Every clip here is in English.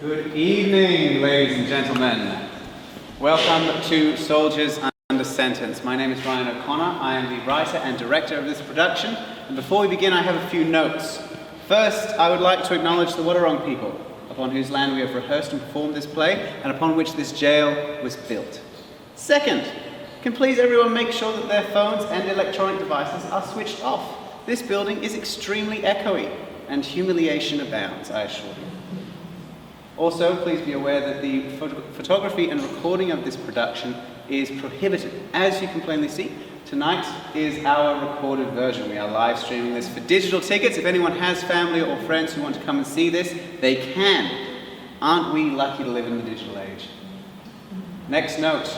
Good evening, ladies and gentlemen. Welcome to Soldiers Under Sentence. My name is Ryan O'Connor. I am the writer and director of this production. And before we begin, I have a few notes. First, I would like to acknowledge the Wadawurrung people, upon whose land we have rehearsed and performed this play, and upon which this jail was built. Second, can please everyone make sure that their phones and electronic devices are switched off. This building is extremely echoey, and humiliation abounds, I assure you. Also, please be aware that the photography and recording of this production is prohibited. As you can plainly see, tonight is our recorded version. We are live streaming this for digital tickets. If anyone has family or friends who want to come and see this, they can. Aren't we lucky to live in the digital age? Next note.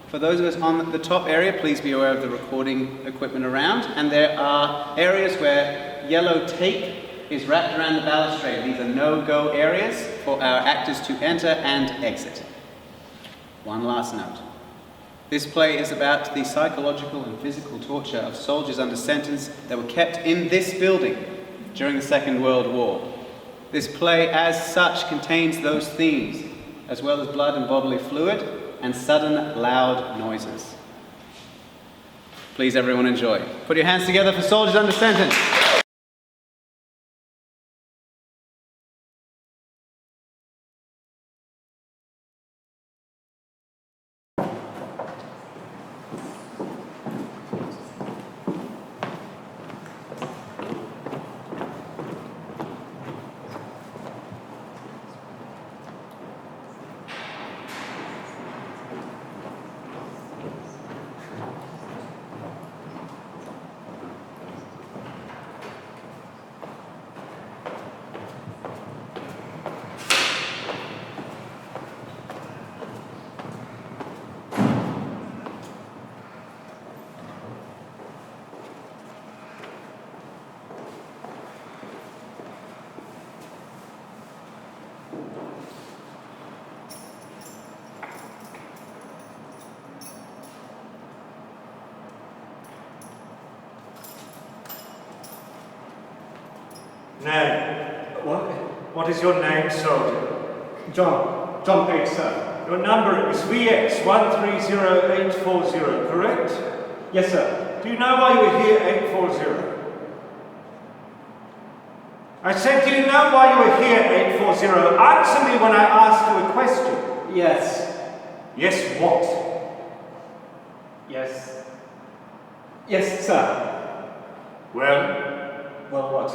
For those of us on the top area, please be aware of the recording equipment around, and there are areas where yellow tape is wrapped around the balustrade. These are no-go areas for our actors to enter and exit. One last note. This play is about the psychological and physical torture of soldiers under sentence that were kept in this building during the Second World War. This play, as such, contains those themes, as well as blood and bodily fluid, and sudden loud noises. Please everyone enjoy. Put your hands together for Soldiers Under Sentence. Name. What is your name, soldier? John Page, sir. Your number is VX130840, correct? Yes, sir. Do you know why you were here, 840? I said, do you know why you were here, 840? Answer me when I ask you a question. Yes. Yes, what? Yes. Yes, sir. Well, what?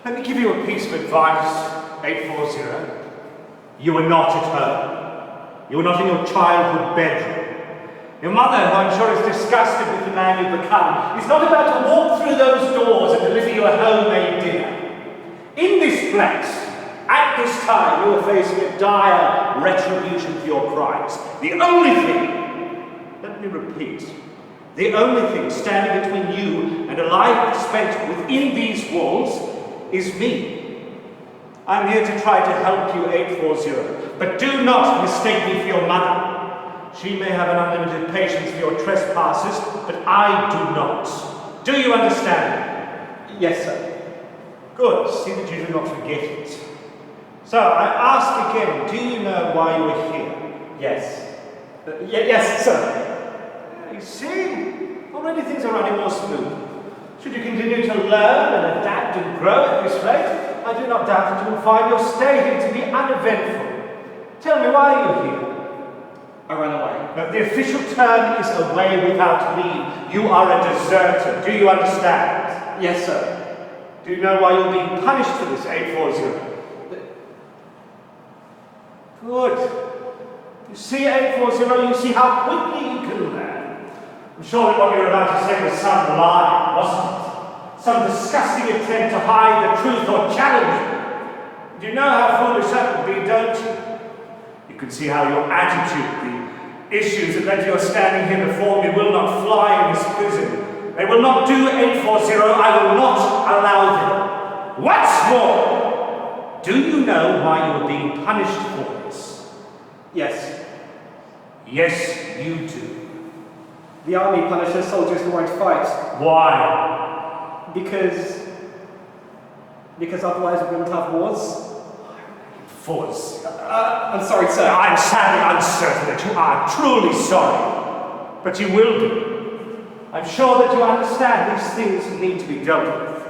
let me give you a piece of advice, 840. You are not at home. You are not in your childhood bedroom. Your mother, who I'm sure is disgusted with the man you've become, is not about to walk through those doors and deliver you a homemade dinner. In this place, at this time, you are facing a dire retribution for your crimes. The only thing, let me repeat, the only thing standing between you and a life spent within these walls is me. I'm here to try to help you, 840, but do not mistake me for your mother. She may have an unlimited patience for your trespasses, but I do not. Do you understand? Yes, sir. Good. See that you do not forget it. So, I ask again, do you know why you are here? Yes. Yes, sir. You see, already things are running more smoothly. Should you continue to learn and adapt and grow at this rate, I do not doubt that you will find your stay here to be uneventful. Tell me, why are you here? I ran away. The official term is away without leave. You are a deserter. Do you understand? Yes, sir. Do you know why you're being punished for this, 840? Good. You see, 840, you see how quickly you can learn. I'm sure that what you were about to say was some lie, wasn't it? Some disgusting attempt to hide the truth or challenge me. Do you know how foolish that would be, don't you? You can see how your attitude, the issues that led to your standing here before me will not fly in this prison. They will not do, 840. I will not allow them. What's more, do you know why you are being punished for this? Yes. Yes, you do. The army punishes soldiers who won't fight. Why? Because otherwise we wouldn't have wars. I'm sorry, sir. I'm sadly uncertain that you are truly sorry, but you will be. I'm sure that you understand these things need to be dealt with.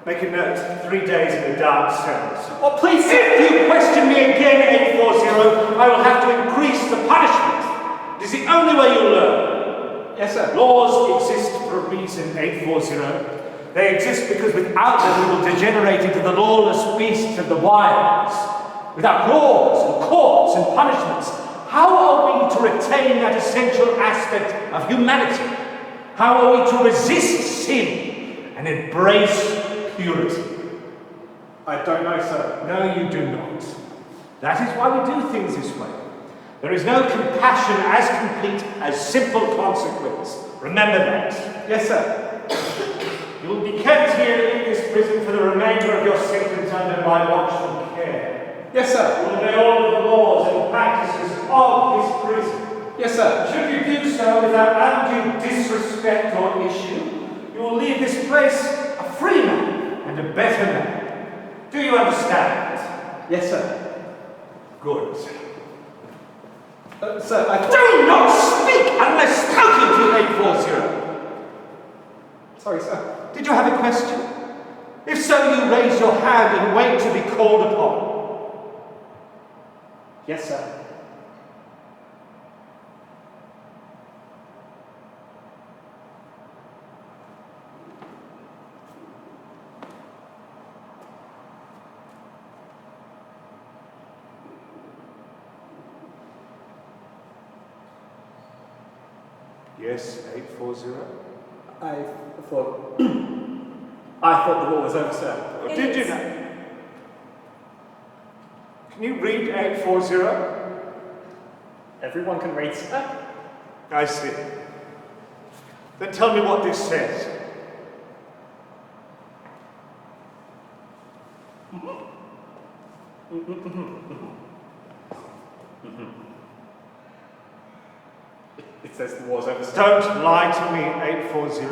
Make a note, 3 days in the dark cells. Oh, please, sir. If you question me again, 840, I will have to increase the punishment. It is the only way you'll learn. Yes, sir. Laws exist for a reason, 840. They exist because without them we will degenerate into the lawless beasts of the wilds. Without laws and courts and punishments, how are we to retain that essential aspect of humanity? How are we to resist sin and embrace purity? I don't know, sir. No, you do not. That is why we do things this way. There is no compassion as complete as simple consequence. Remember that. Yes, sir. You will be kept here in this prison for the remainder of your sentence under my watchful care. Yes, sir. You will obey all of the laws and practices of this prison. Yes, sir. Should you do so without undue disrespect or issue, you will leave this place a free man and a better man. Do you understand? Yes, sir. Good. Sir, I... Do not speak unless spoken to, 840. Sorry, sir. Did you have a question? If so, you raise your hand and wait to be called upon. Yes, sir. Yes, 840. I thought... I thought the war was over, sir. Oh, did you know? Can you read 840? Everyone can read, sir. I see. Then tell me what this says. It says the war's over, sir. Don't lie to me, 840.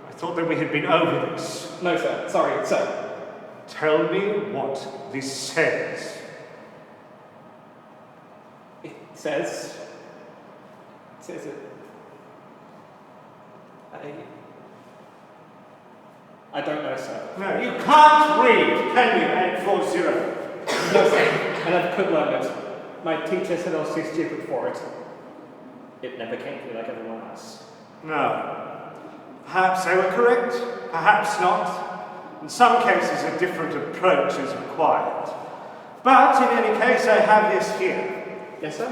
I thought that we had been over this. No, sir. Sorry, sir. Tell me what this says. It says it. I don't know, sir. No, you can't read, can you, 840? No, sir. I never could learn it. My teacher said I was too stupid for it. It never came to me like everyone else. No. Perhaps they were correct, perhaps not. In some cases, a different approach is required. But in any case, I have this here. Yes, sir?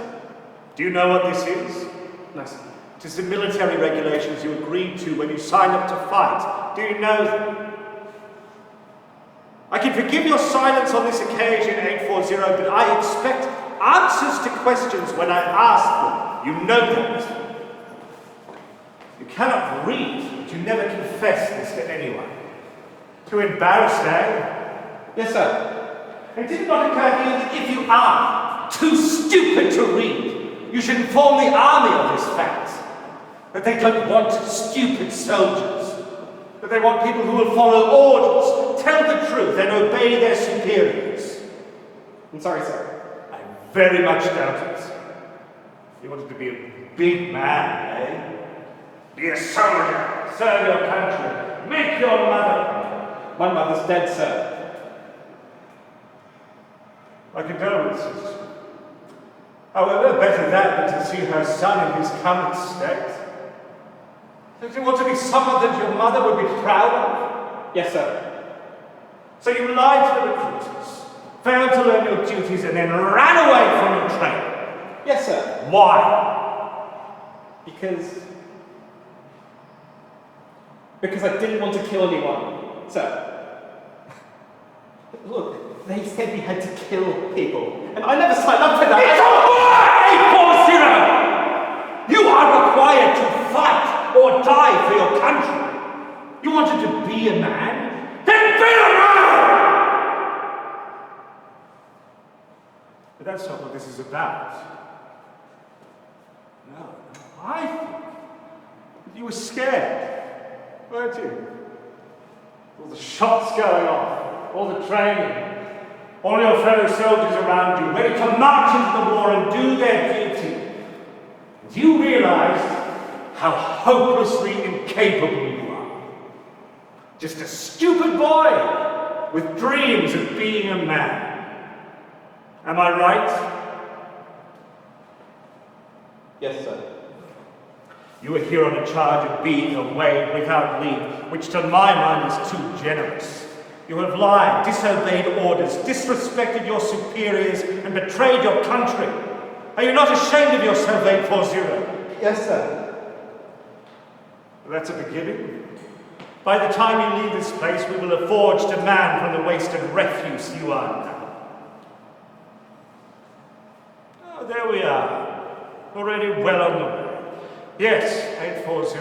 Do you know what this is? No, sir. It is the military regulations you agreed to when you signed up to fight. Do you know them? I can forgive your silence on this occasion, 840, but I expect answers to questions when I ask them. You know that. You cannot read, but you never confess this to anyone. Too embarrassed, eh? Yes, sir. It did not occur to you that if you are too stupid to read, you should inform the army of this fact. That they don't want stupid soldiers. That they want people who will follow orders, tell the truth, and obey their superiors. I'm sorry, sir. I very much doubt it. You wanted to be a big man, eh? Be a soldier, serve your country, make your mother. My mother's dead, sir. My condolences. However, better that than to see her son in his current state. Don't you want to be someone that your mother would be proud of? Yes, sir. So you lied to the recruiters, failed to learn your duties, and then ran away from your training. Yes, sir. Why? Because I didn't want to kill anyone, sir. Look, they said we had to kill people, and I never signed up for that. It's a war, 840! You are required to fight or die for your country. You wanted to be a man? Then be a man! But that's not what this is about. No, I think you were scared, weren't you? All the shots going off, all the training. All your fellow soldiers around you, ready to march into the war and do their duty. And you realized how hopelessly incapable you are. Just a stupid boy with dreams of being a man. Am I right? Yes, sir. You are here on a charge of being away without leave, which to my mind is too generous. You have lied, disobeyed orders, disrespected your superiors, and betrayed your country. Are you not ashamed of yourself, 840? Yes, sir. That's a beginning. By the time you leave this place, we will have forged a man from the wasted refuse you are now. Oh, there we are. Already well on the way. Yes, 840.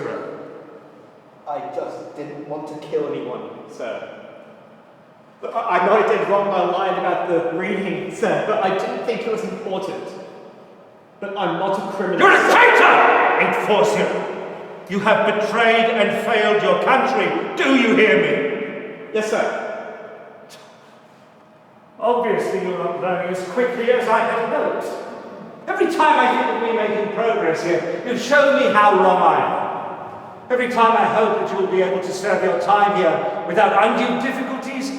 I just didn't want to kill anyone, sir. But I know I did wrong. I lied about the reading, sir, but I didn't think it was important. But I'm not a criminal. You're a traitor! 840. You have betrayed and failed your country. Do you hear me? Yes, sir. Obviously, you're not learning as quickly as I had hoped. Every time I think that we're making progress here, you show me how wrong I am. Every time I hope that you will be able to serve your time here without undue difficulties,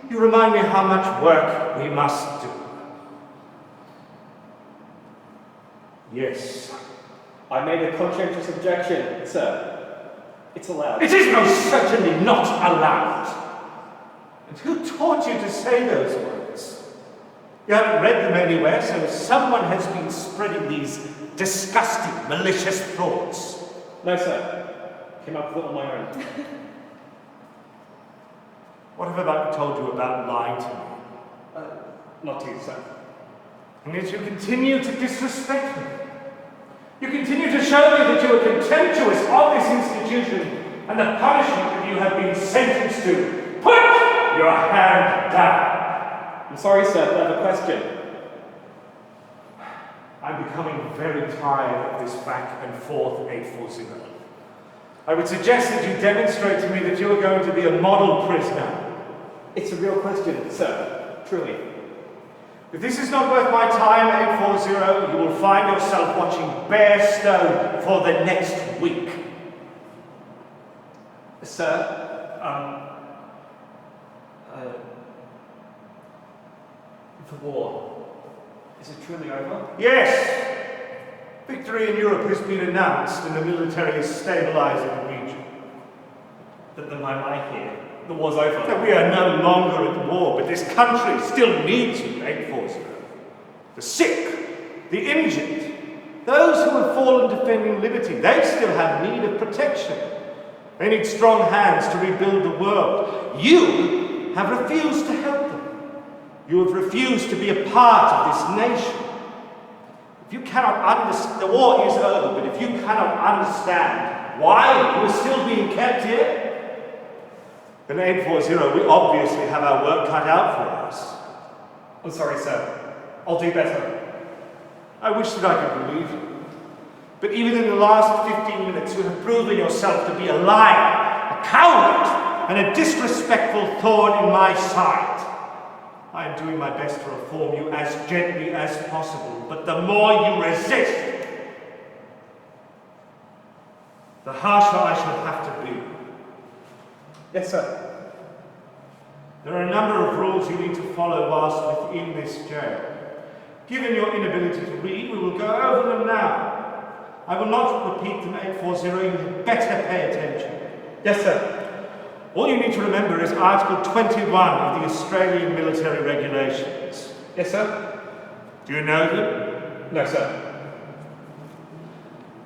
you remind me how much work we must do. Yes. I made a conscientious objection, sir. It's allowed. It is most certainly not allowed. And who taught you to say those words? You haven't read them anywhere, so someone has been spreading these disgusting, malicious thoughts. No, sir. Came up with it on my own. What have I told you about lying to me? Not to you, sir. And yet you continue to disrespect me. You continue to show me that you are contemptuous of this institution and the punishment that you have been sentenced to. Put your hand down. I'm sorry, sir, but I have a question. I'm becoming very tired of this back and forth 840. I would suggest that you demonstrate to me that you are going to be a model prisoner. It's a real question, sir. Truly. If this is not worth my time, 840, you will find yourself watching Bear Stone for the next week. Sir, the war, is it truly over? Yes! Victory in Europe has been announced and the military is stabilizing the region. Then why am I here? The war's over. Now, we are no longer at war, but this country still needs you, 840. The sick, the injured, those who have fallen defending liberty, they still have need of protection. They need strong hands to rebuild the world. You have refused to help them. You have refused to be a part of this nation. If you cannot understand, the war is over, but if you cannot understand why you are still being kept here, then 840, we obviously have our work cut out for us. I'm sorry, sir. I'll do better. I wish that I could believe you. But even in the last 15 minutes, you have proven yourself to be a liar, a coward, and a disrespectful thorn in my side. I am doing my best to reform you as gently as possible, but the more you resist, the harsher I shall have to be. Yes, sir. There are a number of rules you need to follow whilst within this jail. Given your inability to read, we will go over them now. I will not repeat them, 840, you had better pay attention. Yes, sir. All you need to remember is Article 21 of the Australian Military Regulations. Yes, sir. Do you know them? No, sir.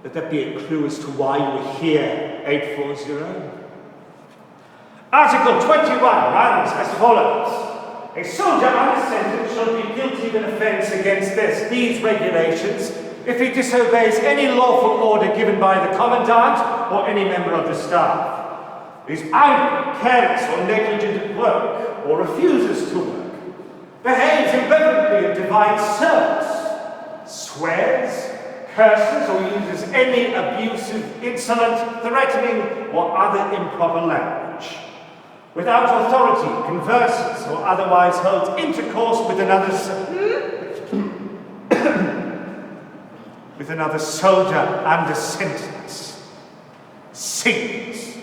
Let that be a clue as to why you were here, 840. Article 21 runs as follows. A soldier under sentence shall be guilty of an offence against these regulations if he disobeys any lawful order given by the Commandant or any member of the staff, is angry, careless or negligent at work, or refuses to work, behaves irreverently in divine service, swears, curses or uses any abusive, insolent, threatening or other improper language, without authority, converses or otherwise holds intercourse with another with another soldier under sentence, sings,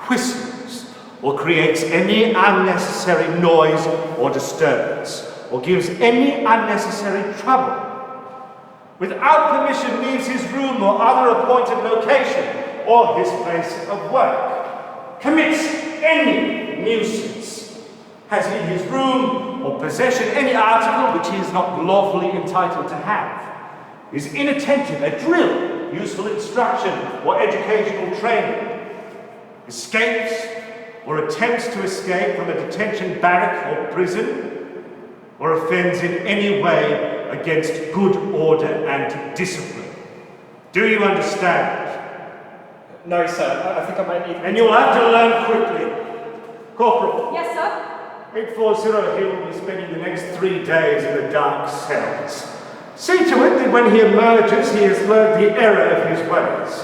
whistles, or creates any unnecessary noise or disturbance, or gives any unnecessary trouble, without permission leaves his room or other appointed location, or his place of work, commits any nuisance, has in his room or possession any article which he is not lawfully entitled to have, is inattentive at drill, useful instruction, or educational training, escapes or attempts to escape from a detention barrack or prison, or offends in any way against good order and discipline. Do you understand? No, sir. I think I might need... And you'll have to learn quickly. Corporal. Yes, sir. 840, he will be spending the next 3 days in the dark cells. See to it that when he emerges, he has learned the error of his ways.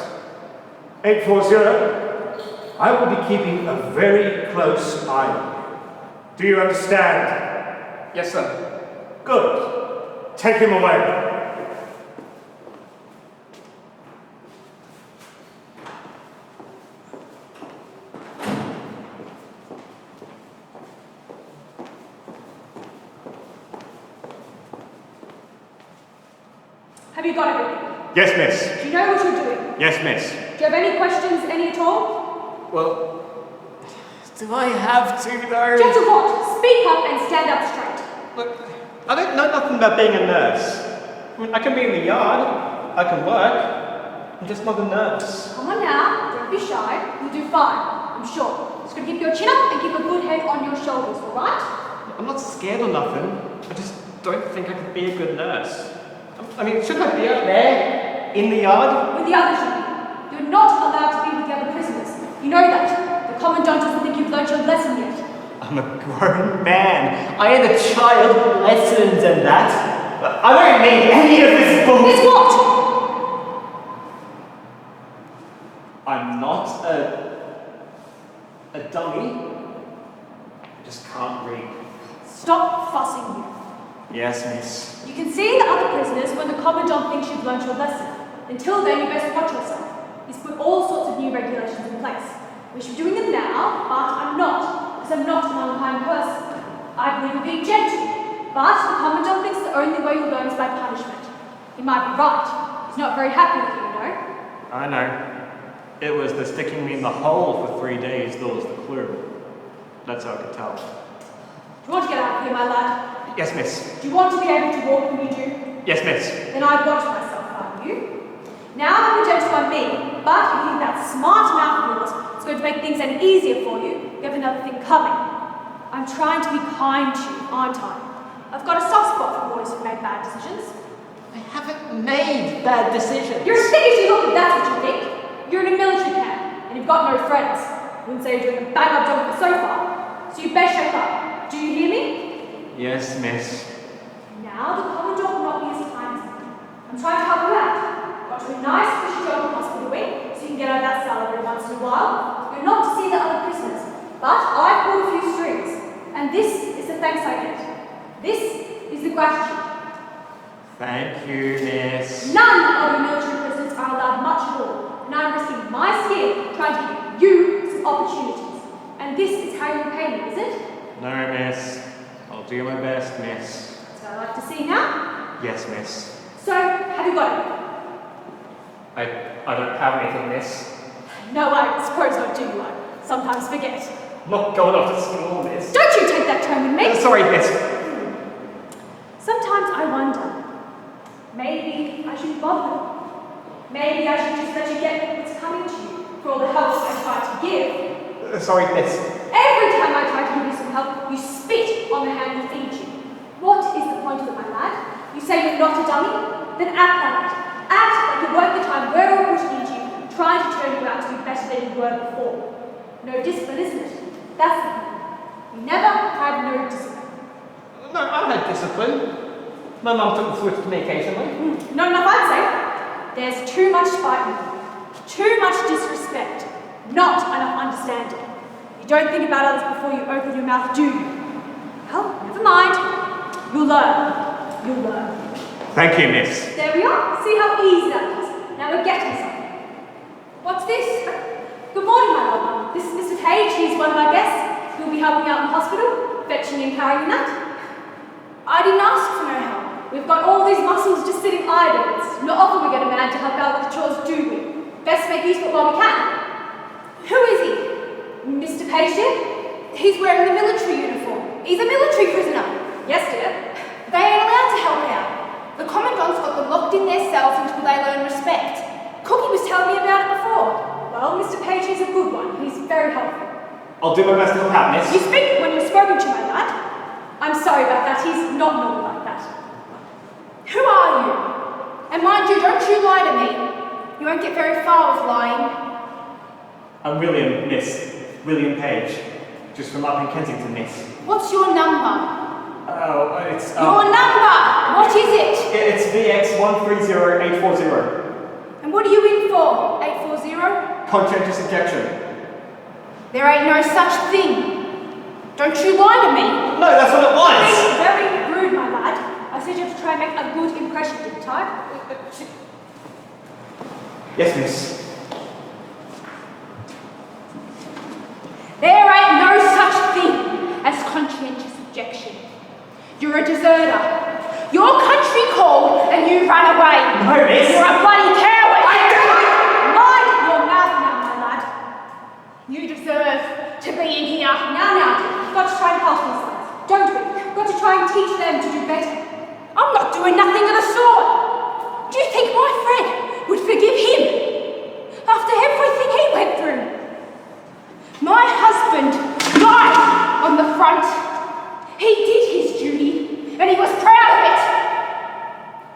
840, I will be keeping a very close eye on you. Do you understand? Yes, sir. Good. Take him away. Have you got everything? Yes, miss. Do you know what you're doing? Yes, miss. Do you have any questions, any at all? Well, do I have to, though? Gentle what? Speak up and stand up straight. Look, I don't know nothing about being a nurse. I mean, I can be in the yard, I can work. I'm just not a nurse. Come on now, don't be shy. You'll do fine, I'm sure. Just gonna keep your chin up and keep a good head on your shoulders, alright? I'm not scared or nothing. I just don't think I could be a good nurse. I mean, shouldn't I be out there, in the yard? With the others, you're not allowed to be with the other prisoners. You know that. The commandant doesn't think you've learned your lesson yet. I'm a grown man. I ain't a child with lessons and that. I don't need any of this bullshit. It's what? I'm not a dummy. I just can't read. Stop fussing you. Yes, miss. You can see the other prisoners when the commandant thinks you've learnt your lesson. Until then, you best watch yourself. He's put all sorts of new regulations in place. We should be doing them now, but I'm not, because I'm not an unkind person. I believe in being gentle, but the commandant thinks the only way you learn is by punishment. He might be right. He's not very happy with you, you know? I know. It was the sticking me in the hole for 3 days that was the clue. That's how I could tell. Do you want to get out of here, my lad? Yes, miss. Do you want to be able to walk when you do? Yes, miss. Then I'd watch myself, aren't you? Now I'm gentle on me, but if you think that smart mouth of yours is going to make things any easier for you, you have another thing coming. I'm trying to be kind to you, aren't I? I've got a soft spot for boys who've made bad decisions. I haven't made bad decisions. You're as thick as you look, if that's what you think. You're in a military camp, and you've got no friends. I wouldn't say you're doing a bang-up job so far, so you best shape up. Do you hear me? Yes, miss. Now the commandant will not be as kind as me. I'm trying to help you out. Got you a nice cushy job in hospital wing, so you can get out of that cell every once in a while. You're not to see the other prisoners, but I pull a few strings, and this is the thanks I get. This is the gratitude. Thank you, miss. None of the military prisoners are allowed much at all, and I'm risking my skin trying to give you some opportunities. And this is how you repay me, is it? No, miss. I'll do my best, miss. That's what I like to see now. Yes, miss. So, have you got it? I don't have anything, miss. No, I suppose not, do you? I sometimes forget. I'm not going off to school, miss. Don't you take that tone with me! Sorry, miss. Sometimes I wonder, maybe I shouldn't bother. Maybe I should just let you get what's coming to you for all the help I try to give. Sorry, miss. Every time I try to give you some help, you spit on the hand that feeds you. What is the point of it, my lad? You say you're not a dummy? Then act like it. Act like you're worth the time we're all putting into you, trying to turn you out to be better than you were before. No discipline, isn't it? That's the thing. You never had no discipline. No, I had discipline. My mum took the switch to me occasionally. Not enough, I'd say. There's too much spite in you. Too much disrespect. Not enough understanding. You don't think about others before you open your mouth, do you? Well, never mind. You'll learn. You'll learn. Thank you, miss. There we are. See how easy that is. Now we're getting something. What's this? Good morning, my lord. This is Mr. Page. He's one of our guests. He'll be helping out in the hospital, fetching and carrying that. I didn't ask for no help. We've got all these muscles just sitting idle. It's not often we get a man to help out with the chores, do we? Best make use of it while we can. Who is he? Mr. Page? He's wearing the military uniform. He's a military prisoner. Yes, dear. They ain't allowed to help out. The commandant's got them locked in their cells until they learn respect. Cookie was telling me about it before. Well, Mr. Page is a good one. He's very helpful. I'll do my best to help out, miss. You speak when you're spoken to, my lad. I'm sorry about that. He's not normal like that. Who are you? And mind you, don't you lie to me. You won't get very far with lying. I'm William, miss. William Page. Just from up in Kensington, miss. What's your number? Oh, it's... Your number! What is it? It's VX130840. And what are you in for, 840? Conscientious objection. There ain't no such thing. Don't you lie to me. No, that's what it was! Being very rude, my lad. I said you have to try and make a good impression, didn't I? Yes, miss. There ain't no such thing as conscientious objection. You're a deserter. Your country called and you ran away. No, miss. You're a bloody coward. Mind your mouth now, my lad. You deserve to be in here. Now, you've got to try and help these lads. Don't we? You've got to try and teach them to do better. I'm not doing nothing of the sort. Do you think my friend would forgive him after everything he went through? My husband died on the front. He did his duty, and he was proud of it.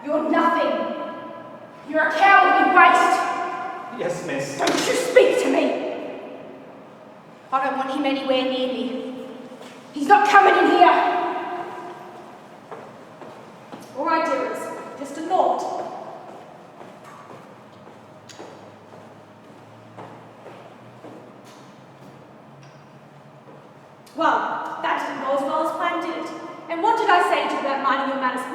You're nothing. You're a cowardly waste. Yes, miss. Don't you speak to me. I don't want him anywhere near me. He's not coming in here. All right, dearest. Just a thought. Well, that didn't go as well as planned, did it? And what did I say to you about minding your manners,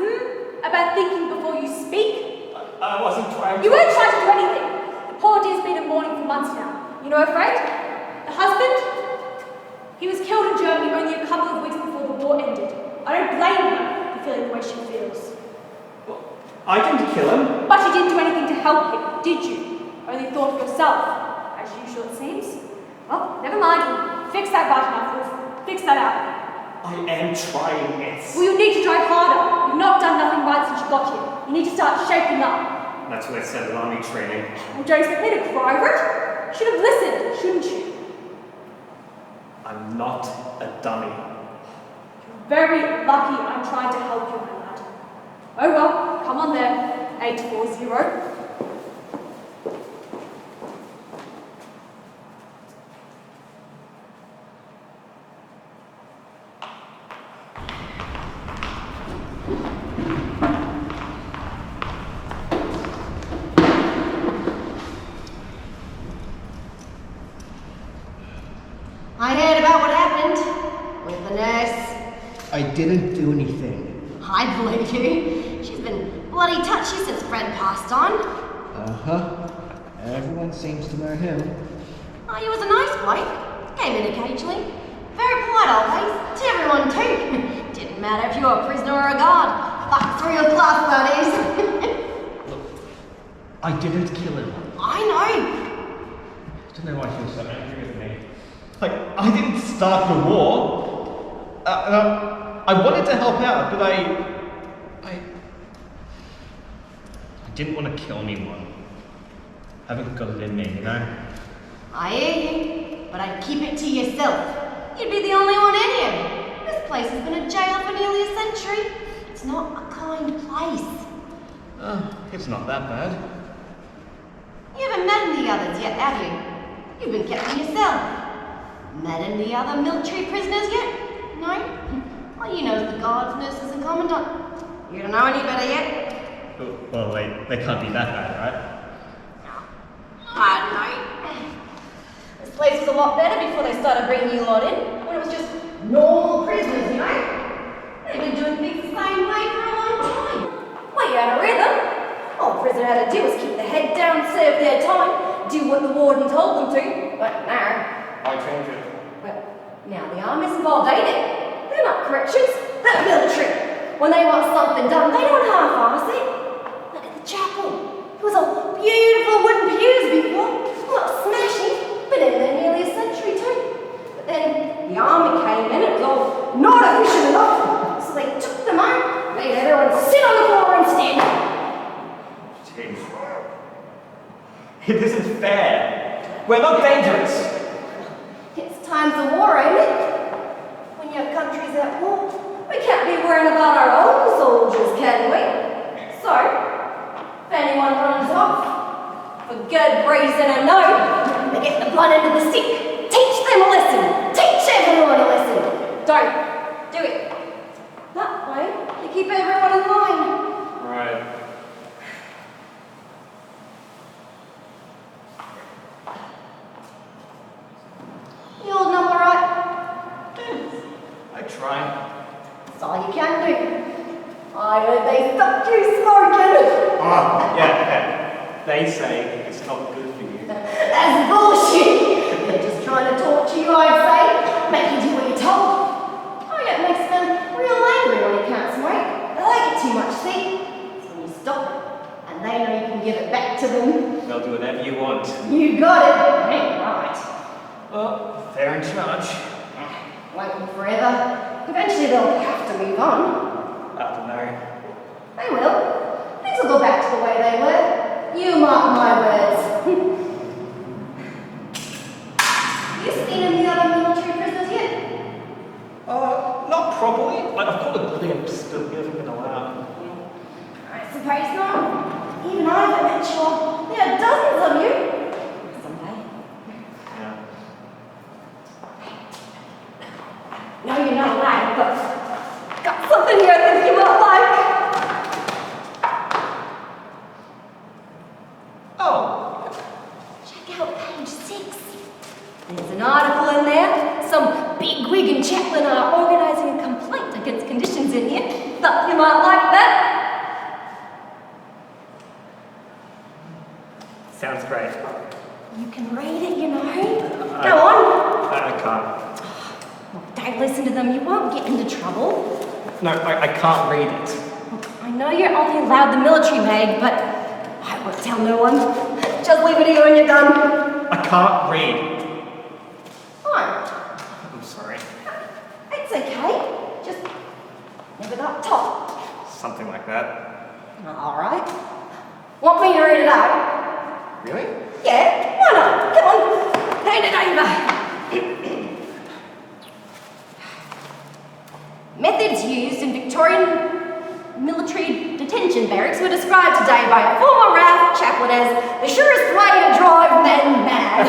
About thinking before you speak? I wasn't trying to... You weren't trying to do anything. The poor dear's been in mourning for months now. You know her, Fred? The husband? He was killed in Germany only a couple of weeks before the war ended. I don't blame her for feeling the way she feels. Well, I didn't kill him. But you didn't do anything to help him, did you? Only thought of yourself, as usual it seems. Well, never mind. Fix that right enough, Wolf. Fix that out. I am trying, miss. Well, you need to try harder. You've not done nothing right since you got here. You need to start shaping up. That's what I said at army training. Well, don't expect me to cry over it. You should have listened, shouldn't you? I'm not a dummy. You're very lucky I'm trying to help you, my lad. Oh well, come on then. 840. I heard about what happened with the nurse. I didn't do anything. I believe you. She's been bloody touchy since Fred passed on. Uh-huh. Everyone seems to know him. Oh, he was a nice bloke. Came in occasionally. Very polite always. To everyone too. Didn't matter if you were a prisoner or a guard. Fuck through your class, that is. Look, I didn't kill him. I know. I don't know why she was so angry with me. Like, I didn't start the war. I wanted to help out, but I didn't want to kill anyone. I haven't got it in me, you know? I hear you, but I'd keep it to yourself. You'd be the only one in here. This place has been a jail for nearly a century. It's not a kind place. Oh, it's not that bad. You haven't met any others yet, have you? You've been kept in your cell. Met any other military prisoners yet? No? All you know is the guards, nurses, and commandant. You don't know any better yet? Well, they can't be that bad, right? I don't know. There's place was a lot better before they started bringing you lot in, when it was just normal prisoners, you know? They've been doing things the same way for a long time. Well, you had a rhythm. All a prisoner had to do was keep their head down, serve their time, do what the warden told them to. But now, I change it. well, now the army's involved, ain't it? They're not corrections, they're military. When they want something done, they don't half-arse it. Look at the chapel. It was all beautiful wooden pews before. Not smashing, but in there nearly a century too. But then the army came in and it was all not efficient enough. So they took them out, made everyone sit on the floor instead. Jeez. It isn't fair. We're not dangerous. It's times of war, ain't it? When your country's at war, we can't be worrying about our own soldiers, can we? So, if anyone runs off, for good reason or no, they get the blunt end of the stick. Teach them a lesson. Teach everyone a lesson. Don't do it. That way, you keep everyone in line. Right. You all know alright? I try. That's all you can do. I heard they stopped you smoking. Oh, yeah. They say it's not good for you. That's bullshit. They're just trying to torture you, I'd say. Make you do what you're told. Oh, yeah, it makes them real angry when you can't smoke. They like it too much, see? So when you stop it, and they know you can give it back to them. They'll do whatever you want. You got it. Ain't right. Well, they're in charge. Won't be forever. Eventually they'll have to move on. I don't know. They will. Things will go back to the way they were. You mark my words. You seen any other military prisoners yet? Not properly. Like, I've got a glimpse, but we haven't been allowed. I suppose not. Even I haven't met you all. There are dozens of you. Someday. Yeah. No, you're not lying, but got something here I think you might like. Oh. Check out page 6. There's an article in there. Some bigwig and chaplain are organising a complaint against conditions in here. Thought you might like that. Sounds great. You can read it, you know. Go on. I can't. Look, don't listen to them. You won't get into trouble. No, I can't read it. Look, I know you're only allowed the military mag, but I won't tell no one. Just leave it here when you're done. I can't read. Oh, I'm sorry. it's okay. Just never got top. Something like that. All right. Want me to read it out? Really? Yeah, why not? Come on, hand it over. Methods used in Victorian military detention barracks were described today by a former RAF chaplain as the surest way to drive men mad.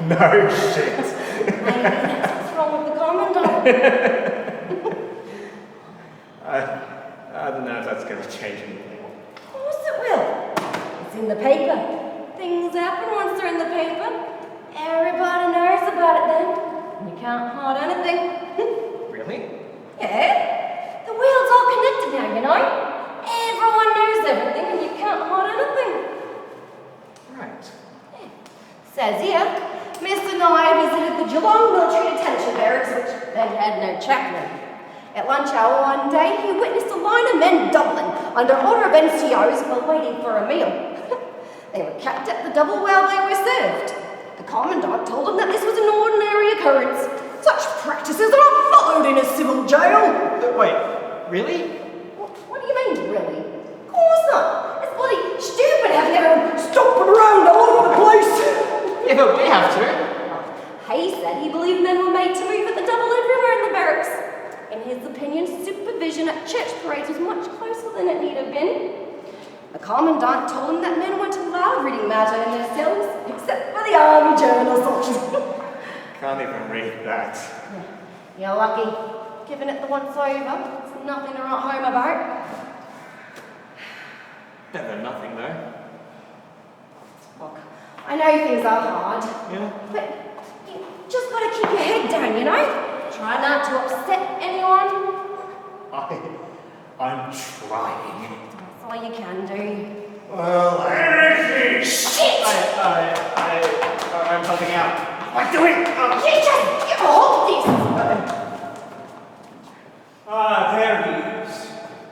No shit. Maybe that's what's wrong with the commandant. I don't know if that's going to change anything. Of course it will. It's in the paper. Things happen once they're in the paper. Everybody knows about it then. You can't hide anything. Really? Yeah. The wheel's all connected now, you know. Everyone knows everything and you can't hide anything. Right. Yeah. Says here, Mr. Nye visited the Geelong Military Detention Barracks, which then had no chaplain. At lunch hour one day, he witnessed a line of men doubling under order of NCOs while waiting for a meal. They were kept at the double while they were served. The commandant told them that this was an ordinary occurrence. Such practices are not followed in a civil jail. Wait, really? What do you mean, really? Of course not. It's bloody stupid having everyone stomping around all over the place. Yeah, but we have to. He said he believed men were made to move at the double everywhere in the barracks. In his opinion, supervision at church parades was much closer than it need have been. The commandant told him that men weren't allowed reading matter in their cells, except for the army journal sections. Can't even read that. You're lucky. Giving it the once over. It's nothing to write home about. Better than nothing, though. Look, I know things are hard. Yeah? But you just gotta keep your head down, you know? Try not to upset anyone. I'm trying. That's all you can do. Well, where is he? Shit! I'm helping out. What are you doing? You just give a hold of this! There he is.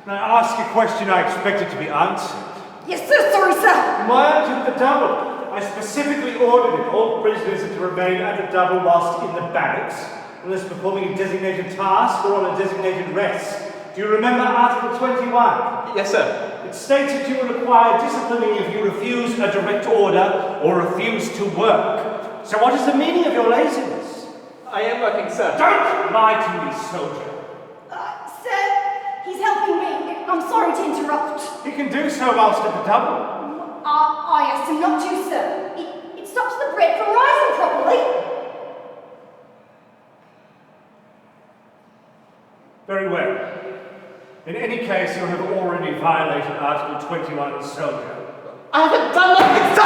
Now ask a question I expected to be answered. Yes, sir, sorry, sir. Why aren't you the double? I specifically ordered it. All prisoners are to remain at the double whilst in the barracks, unless performing a designated task or on a designated rest. Do you remember Article 21? Yes, sir. It states that you will require disciplining if you refuse a direct order or refuse to work. So what is the meaning of your laziness? I am working, sir. Don't lie to me, soldier. Sir, he's helping me. I'm sorry to interrupt. You can do so whilst at the double. I asked him not to, sir. It stops the bread from rising properly. Very well. In any case, you have already violated Article 21, soldier. I haven't done nothing, sir!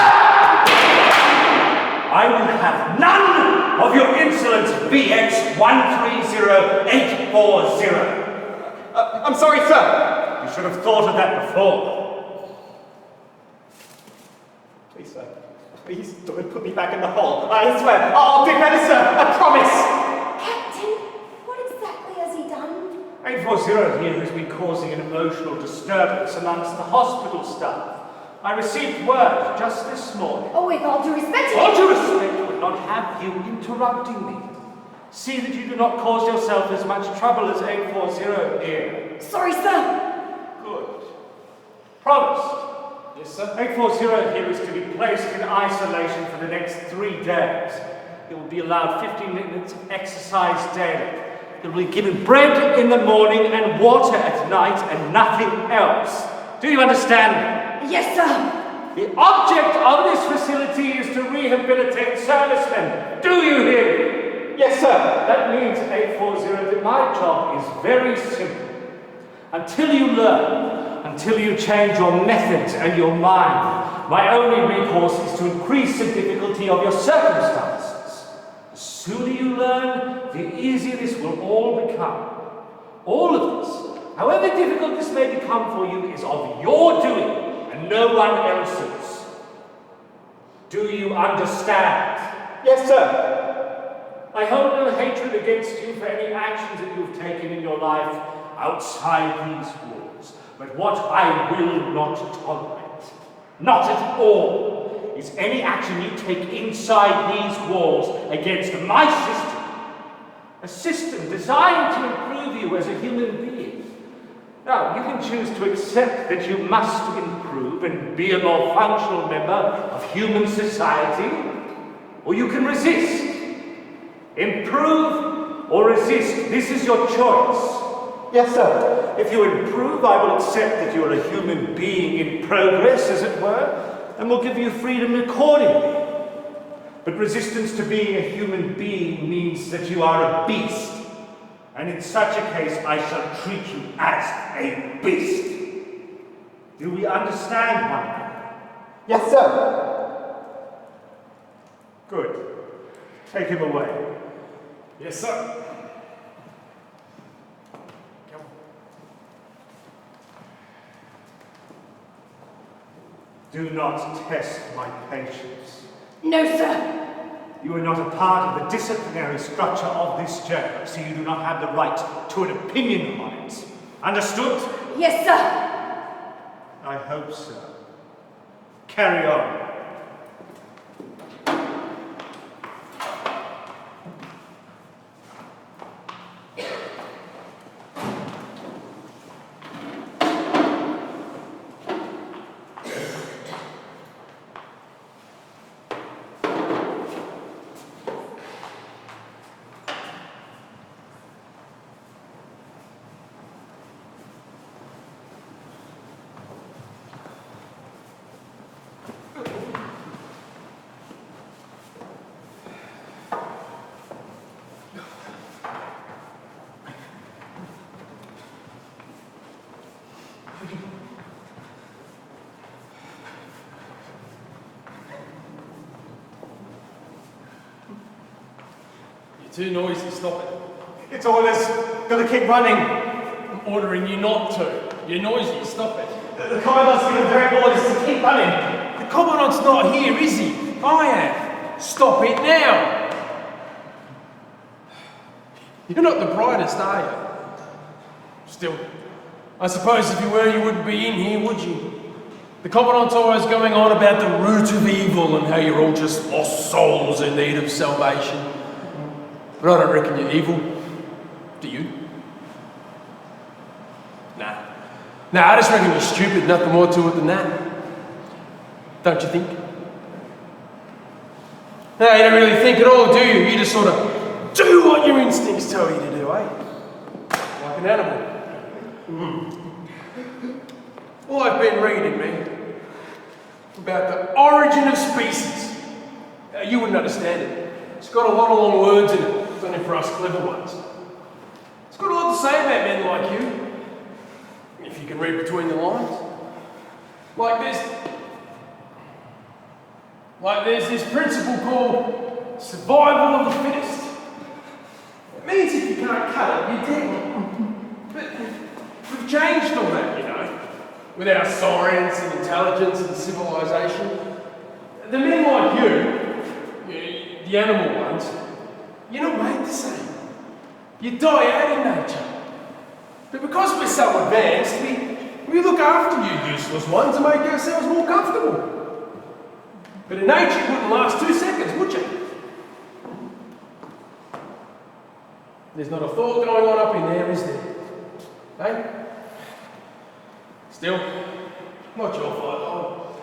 I will have none of your insolent VX 130840. I'm sorry, sir. You should have thought of that before. Please, sir. Please don't put me back in the hole. I swear. I'll do better, sir. I promise. Captain, what exactly has he done? 840 here has been causing an emotional disturbance amongst the hospital staff. I received word just this morning. Oh, with all due respect to All him. due respect would not have you interrupting me. See that you do not cause yourself as much trouble as 840 here. Sorry, sir. Good. Promised. Yes, sir. 840 here is to be placed in isolation for the next 3 days. It will be allowed 15 minutes of exercise daily. It will be given bread in the morning and water at night and nothing else. Do you understand? Yes, sir. The object of this facility is to rehabilitate servicemen. Do you hear me? Yes, sir. That means, 840, that my job is very simple. Until you learn, until you change your methods and your mind, my only recourse is to increase the difficulty of your circumstances. The sooner you learn, the easier this will all become. All of this, however difficult this may become for you, is of your doing and no one else's. Do you understand? Yes, sir. I hold no hatred against you for any actions that you've taken in your life outside these walls. But what I will not tolerate, not at all, is any action you take inside these walls against my system. A system designed to improve you as a human being. Now, you can choose to accept that you must improve and be a more functional member of human society, or you can resist. Improve or resist, this is your choice. Yes, sir. If you improve, I will accept that you are a human being in progress, as it were, and will give you freedom accordingly. But resistance to being a human being means that you are a beast. And in such a case, I shall treat you as a beast. Do we understand one another? Yes, sir. Good. Take him away. Yes, sir. Do not test my patience. No, sir. You are not a part of the disciplinary structure of this jail, so you do not have the right to an opinion on it. Understood? Yes, sir. I hope so. Carry on. You're too noisy, stop it. It's orders. Gotta keep running. I'm ordering you not to. You're noisy, stop it. The Commandant's given direct orders to keep running. The Commandant's not here, is he? I am. Stop it now! You're not the brightest, are you? Still, I suppose if you were, you wouldn't be in here, would you? The Commandant's always going on about the root of evil and how you're all just lost souls in need of salvation. But I don't reckon you're evil. Do you? Nah, I just reckon you're stupid, nothing more to it than that. Don't you think? No, you don't really think at all, do you? You just sort of do what your instincts tell you to do, eh? Like an animal. Well, I've been reading, man, about the origin of species. You wouldn't understand it. It's got a lot of long words in it. It's only for us clever ones. It's got a lot to say about men like you, if you can read between the lines. Like there's this principle called survival of the fittest. It means if you can't cut it, you're dead. But we've changed all that, you know, with our science and intelligence and civilization. The men like you, the animal ones, you're not made the same. You die out in nature. But because we're so advanced, we look after you useless ones and make ourselves more comfortable. But in nature, it wouldn't last 2 seconds, would you? There's not a thought going on up in there, is there? Eh? Still, not your fault. Oh,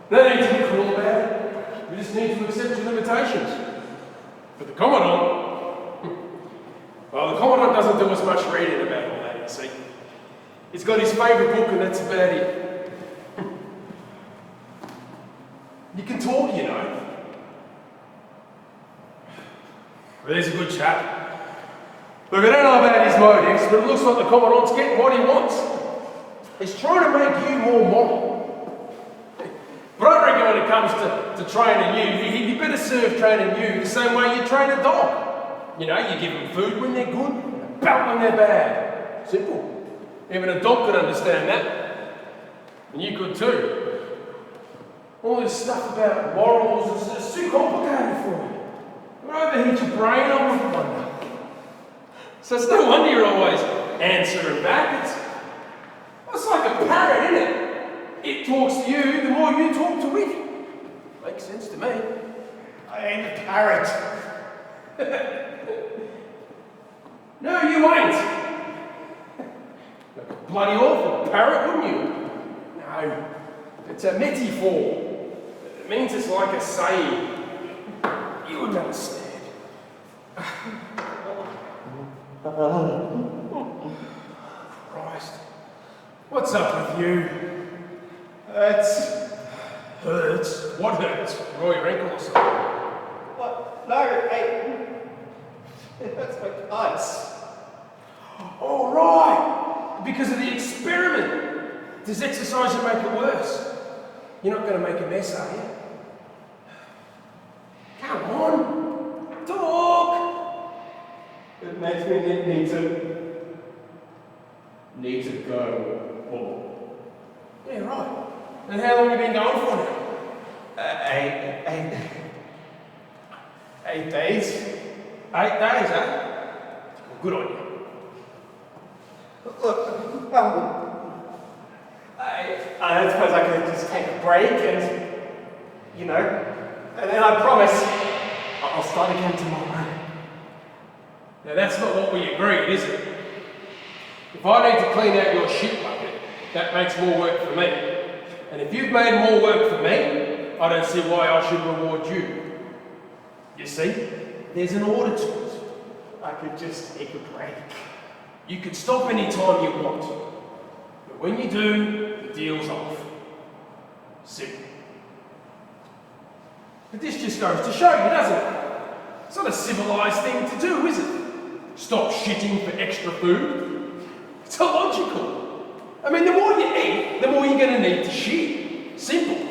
no need to be cruel about it. We just need to accept your limitations. But the Commandant, well, the Commandant doesn't do us much reading about all that, you see. He's got his favourite book and that's about it. You can talk, you know. Well, there's a good chap. Look, I don't know about his motives, but it looks like the Commandant's getting what he wants. He's trying to make you more moral. But I reckon when it comes to training you, he'd better serve training you the same way you train a dog. You know, you give them food when they're good, and a belt when they're bad. Simple. Even a dog could understand that. And you could too. All this stuff about morals is too complicated for you. It would overheat your brain, I wouldn't wonder. So it's no wonder you're always answering back. It's like a parrot, isn't it? It talks to you the more you talk to it. Makes sense to me. I ain't a parrot. No, you ain't. Like a bloody awful parrot, wouldn't you? No, it's a metaphor. It means it's like a saying. You wouldn't understand. Christ. What's up with you? Hurts. Hurts? What hurts? Roll your ankle or something? What? No, it hurts my guts. Oh, right! Because of the experiment. Does exercising make it worse? You're not going to make a mess, are you? Come on! Talk! It makes me need to go home. Yeah, right. And how long have you been going for now? 8 days. 8 days, eh? Well, good on you. Look, I don't suppose I could just take a break and, you know, and then I promise I'll start again tomorrow. Now that's not what we agreed, is it? If I need to clean out your shit bucket, that makes more work for me. And if you've made more work for me, I don't see why I should reward you. You see, there's an order to it. I could just take a break. You could stop any time you want. But when you do, the deal's off. Simple. But this just goes to show you, doesn't it? It's not a civilised thing to do, is it? Stop shitting for extra food. It's illogical. I mean, the more you eat, the more you're going to need to shit. Simple.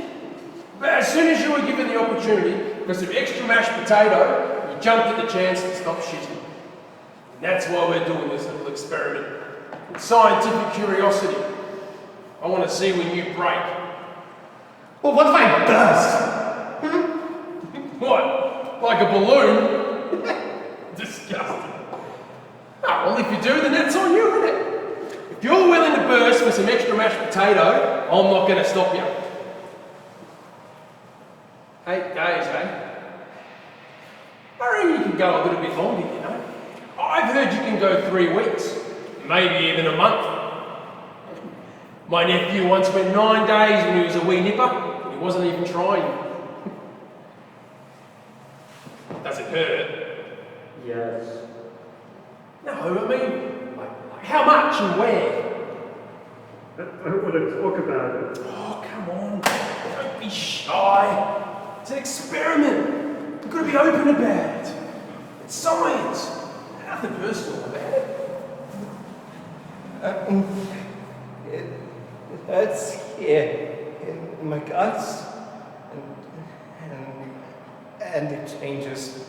But as soon as you were given the opportunity for some extra mashed potato, I jumped at the chance to stop shitting. And that's why we're doing this little experiment. It's scientific curiosity. I want to see when you break. Well, what if I burst? What? Like a balloon? Disgusting. Oh, well, if you do, then that's on you, isn't it? If you're willing to burst for some extra mashed potato, I'm not going to stop you. 8 days, eh? I reckon you can go a little bit longer, you know. I've heard you can go 3 weeks, maybe even a month. My nephew once went 9 days when he was a wee nipper. He wasn't even trying. Does it hurt? Yes. No, I mean, like how much and where? I don't want to talk about it. Oh, come on. Don't be shy. It's an experiment. You've got to be open about it. It's science. Nothing personal about it. It hurts here in my guts, and it changes.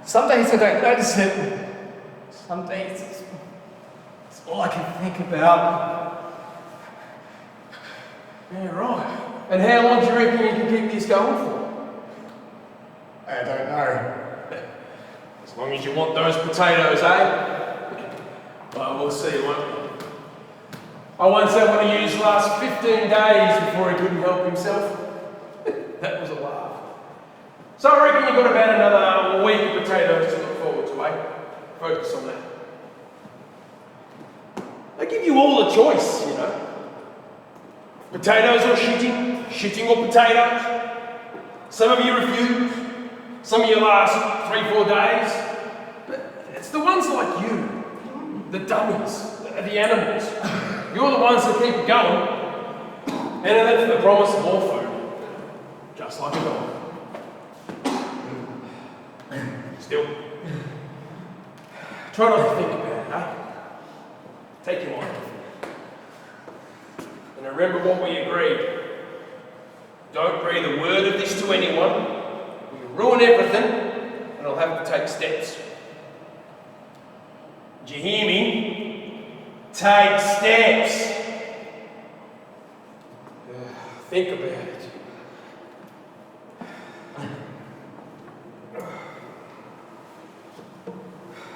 Some days I don't notice it. Some days it's all I can think about. Yeah, right. And how long do you reckon you can keep this going for? I don't know. As long as you want those potatoes, eh? Well, we'll see, won't we? I once had one of you's last 15 days before he couldn't help himself. That was a laugh. So I reckon you've got about another week of potatoes to look forward to, eh? Focus on that. I give you all a choice, you know. Potatoes or shitting, shitting or potatoes. Some of you refuse, some of you last 3-4 days. But it's the ones like you, the dummies, the animals. You're the ones that keep it going. And then for the promise of more food. Just like a dog. Still. Try not to think about it, eh? Take your mind. And remember what we agreed. Don't breathe a word of this to anyone. We'll ruin everything, and I'll have to take steps. Did you hear me? Take steps. Think about it.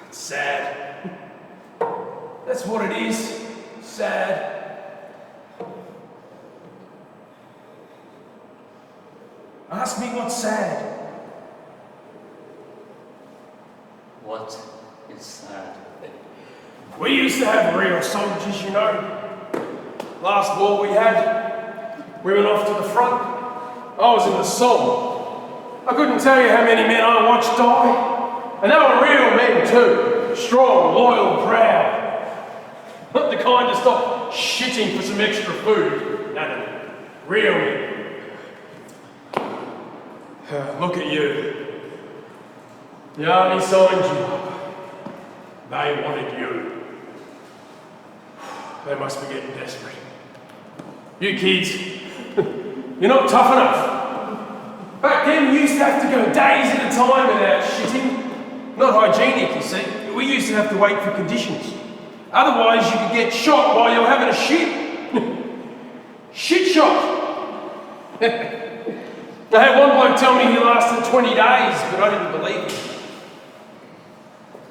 It's sad. That's what it is. Sad. Ask me what's sad. What is sad? We used to have real soldiers, you know. Last war we had, we went off to the front. I was in the Somme. I couldn't tell you how many men I watched die. And they were real men too. Strong, loyal, proud. Not the kind to stop shitting for some extra food. No. Real men. Look at you. The army signed you up. They wanted you. They must be getting desperate. You kids, you're not tough enough. Back then, we used to have to go days at a time without shitting. Not hygienic, you see. We used to have to wait for conditions. Otherwise, you could get shot while you were having a shit. Shit shot. I had one bloke tell me he lasted 20 days, but I didn't believe him.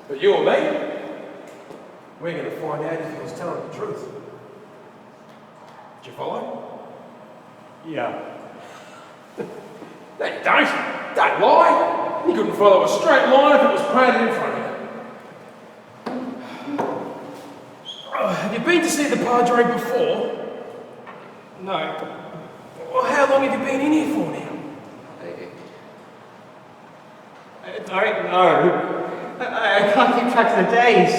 But you or me, we're going to find out if he was telling the truth. Did you follow? Yeah. Hey, don't lie. You couldn't follow a straight line if it was painted in front of you. Oh, have you been to see the Padre before? No. Well, how long have you been in here for now? I don't know. I can't keep track of the days.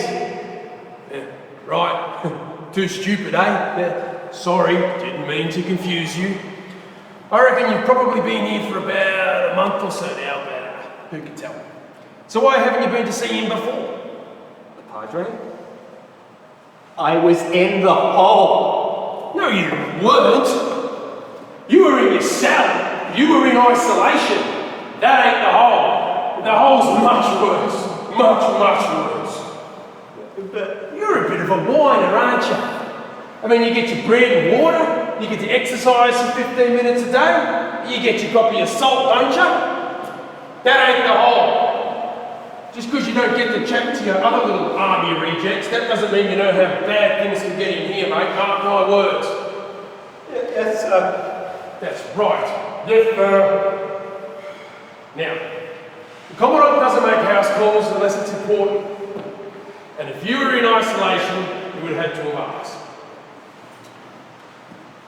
Yeah, right. Too stupid, eh? Yeah. Sorry, didn't mean to confuse you. I reckon you've probably been here for about a month or so now, but who can tell? So why haven't you been to see him before? The Padre? I was in the hole. No, you weren't. You were in your cell. You were in isolation. That ain't the hole. The hole's much worse. Much worse. But you're a bit of a whiner, aren't you? I mean, you get your bread and water, you get to exercise for 15 minutes a day, you get your copy of salt, don't you? That ain't the hole. Just because you don't get to chat to your other little army rejects, that doesn't mean you know how bad things can get in here, mate. Mark my words. Yes, sir. That's right. Yes, sir. Now, the Commandant doesn't make house calls unless it's important. And if you were in isolation, you would have had to have asked.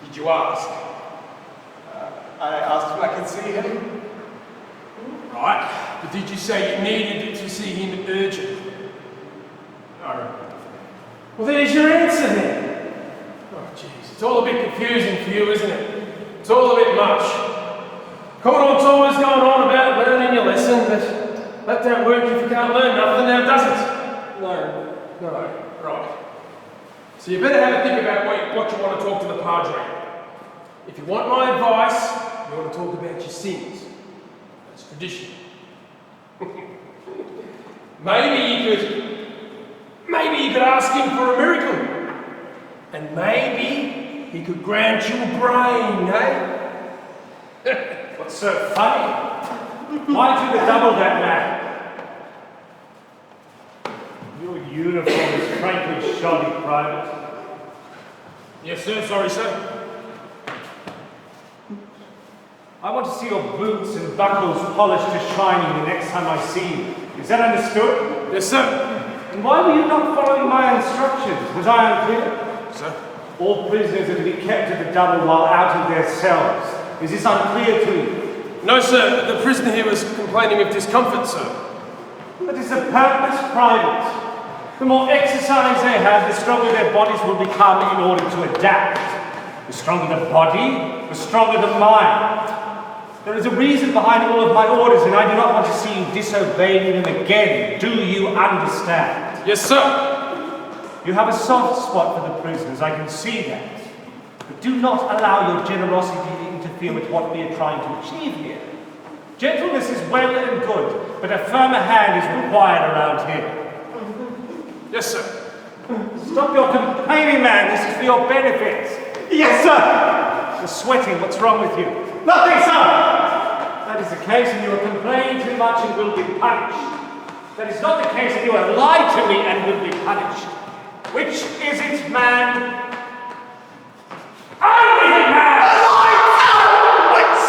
Did you ask? I asked if I could see him. Right. But did you say you needed to see him urgently? No. Well, there's your answer then. Oh, jeez. It's all a bit confusing for you, isn't it? It's all a bit much. Commandant's always going on about learning your lesson, but that don't work if you can't learn nothing, now does it? No. No. Right. So you better have a think about what you want to talk to the Padre. If you want my advice, you want to talk about your sins. That's tradition. Maybe you could ask him for a miracle. And maybe he could grant you a brain, eh? What's so funny? Why did you double that man? Your uniform is frankly shoddy, Private. Yes, sir. Sorry, sir. I want to see your boots and buckles polished to shining the next time I see you. Is that understood? Yes, sir. And why were you not following my instructions? Was I unclear? Sir? All prisoners are to be kept at the double while out of their cells. Is this unclear to you? No, sir. The prisoner here was complaining of discomfort, sir. That is the purpose, Private. The more exercise they have, the stronger their bodies will become in order to adapt. The stronger the body, the stronger the mind. There is a reason behind all of my orders, and I do not want to see you disobeying them again. Do you understand? Yes, sir. You have a soft spot for the prisoners, I can see that. But do not allow your generosity to interfere with what we are trying to achieve here. Gentleness is well and good, but a firmer hand is required around here. Yes, sir. Stop your complaining, man. This is for your benefit. Yes, sir. You're sweating. What's wrong with you? Nothing, sir. That is the case, and you are complaining too much and will be punished. That is not the case, and you have lied to me and will be punished. Which is it, man? I'm with it, man!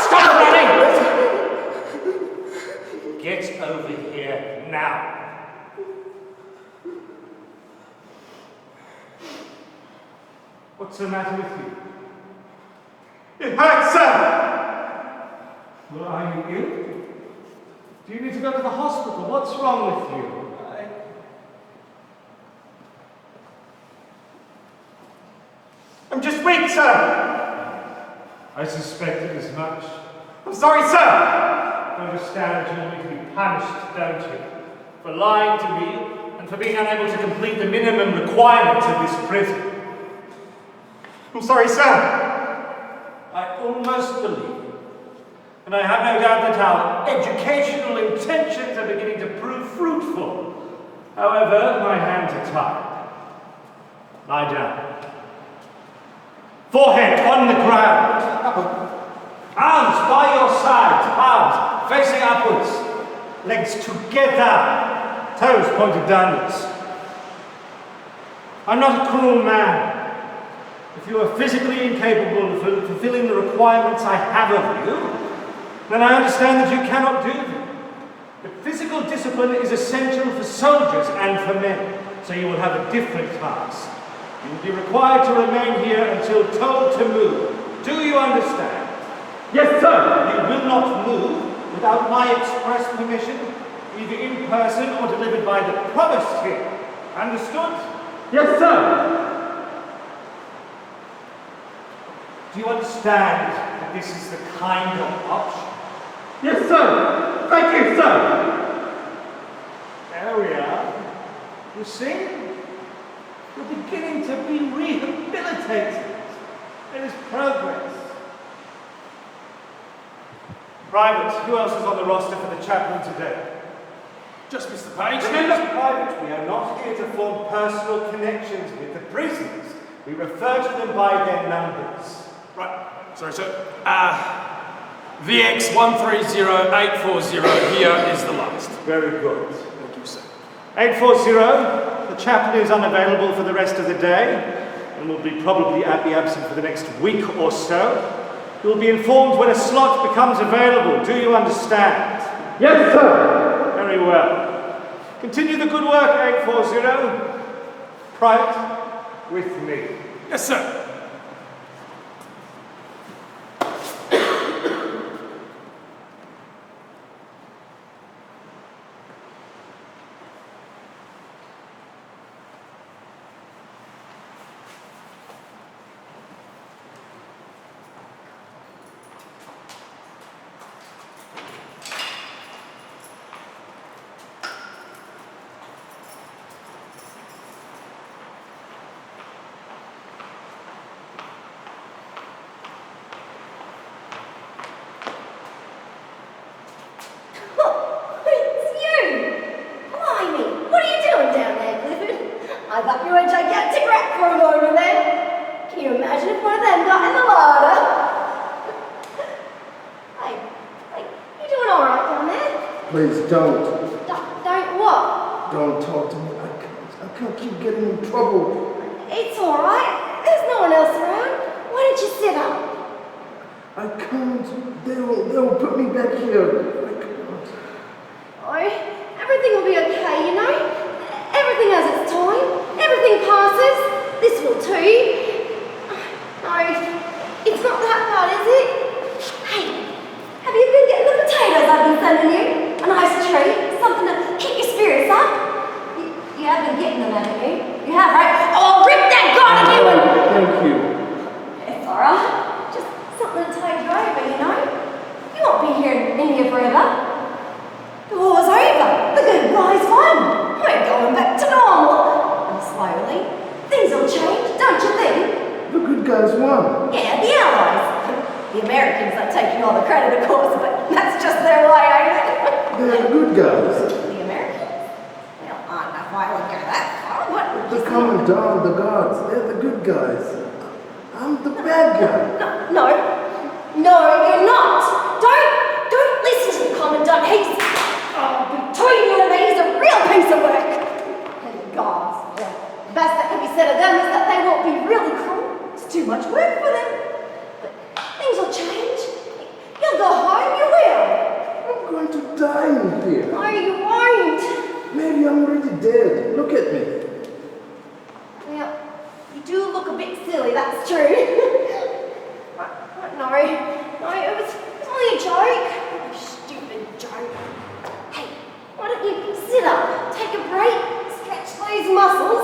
Stop running! Get over here now. What's the matter with you? It hurts, sir! Well, are you ill? Do you need to go to the hospital? What's wrong with you? I'm just weak, sir! I suspected as much. I'm sorry, sir! You understand that you want me to be punished, don't you? For lying to me and for being unable to complete the minimum requirements of this prison. I'm sorry, sir! I almost believe you. And I have no doubt that our educational intentions are beginning to prove fruitful. However, my hands are tied. Lie down. Forehead on the ground. Arms by your sides. Palms facing upwards. Legs together. Toes pointed downwards. I'm not a cruel man. If you are physically incapable of fulfilling the requirements I have of you, then I understand that you cannot do them. But physical discipline is essential for soldiers and for men, so you will have a different task. You will be required to remain here until told to move. Do you understand? Yes, sir! You will not move without my express permission, either in person or delivered by the provost here. Understood? Yes, sir! Do you understand that this is the kind of option? Yes, sir! Thank you, sir! There we are. You see? You're beginning to be rehabilitated. There is progress. Private, who else is on the roster for the chaplain today? Just Mr. Page. Remember, Private, we are not here to form personal connections with the prisoners. We refer to them by their numbers. Right. Sorry, sir. VX130840 here is the last. Very good. Thank you, sir. 840, the chaplain is unavailable for the rest of the day and will probably be absent for the next week or so. You will be informed when a slot becomes available. Do you understand? Yes, sir. Very well. Continue the good work, 840. Private, with me. Yes, sir. I thought you were a gigantic rat for a moment then. Can you imagine if one of them got in the larder? Hey, you doing alright down there? Please don't. Don't what? Don't talk to me. I can't keep getting in trouble. It's alright. There's no one else around. Why don't you sit up? I can't. They'll put me back here. I can't. Oh, everything will be okay, you know? Everything has its time. Everything passes. This will too. No, it's not that bad, is it? Hey, have you been getting the potatoes I've been sending you? A nice treat, something to keep your spirits up. You have been getting them, haven't you? You have, right? Oh, rip that god a new one! Thank you. It's alright. Just something to tide you over, you know? You won't be here in here forever. The war's over. The good guys won. We're going back to normal. And slowly, things will change, don't you think? The good guys won. Yeah, the Allies. The Americans are taking all the credit, of course, but that's just their way, ain't it? They're the good guys. The Americans? Well, I don't know if I would go that far, but... The commandant, the guards, they're the good guys. I'm the bad guy. No, you're not. Don't listen to the commandant. He's... Oh, between you and me, he's a real piece of work. And the guards, well, the best that can be said of them is that they won't be really cruel. It's too much work for them. But things will change. You'll go home, you will. I'm going to die in here. No, you won't. Maybe I'm already dead. Look at me. Well, you do look a bit silly, that's true. No, it was only a joke. Oh, stupid joke. Hey, why don't you sit up, take a break, stretch those muscles?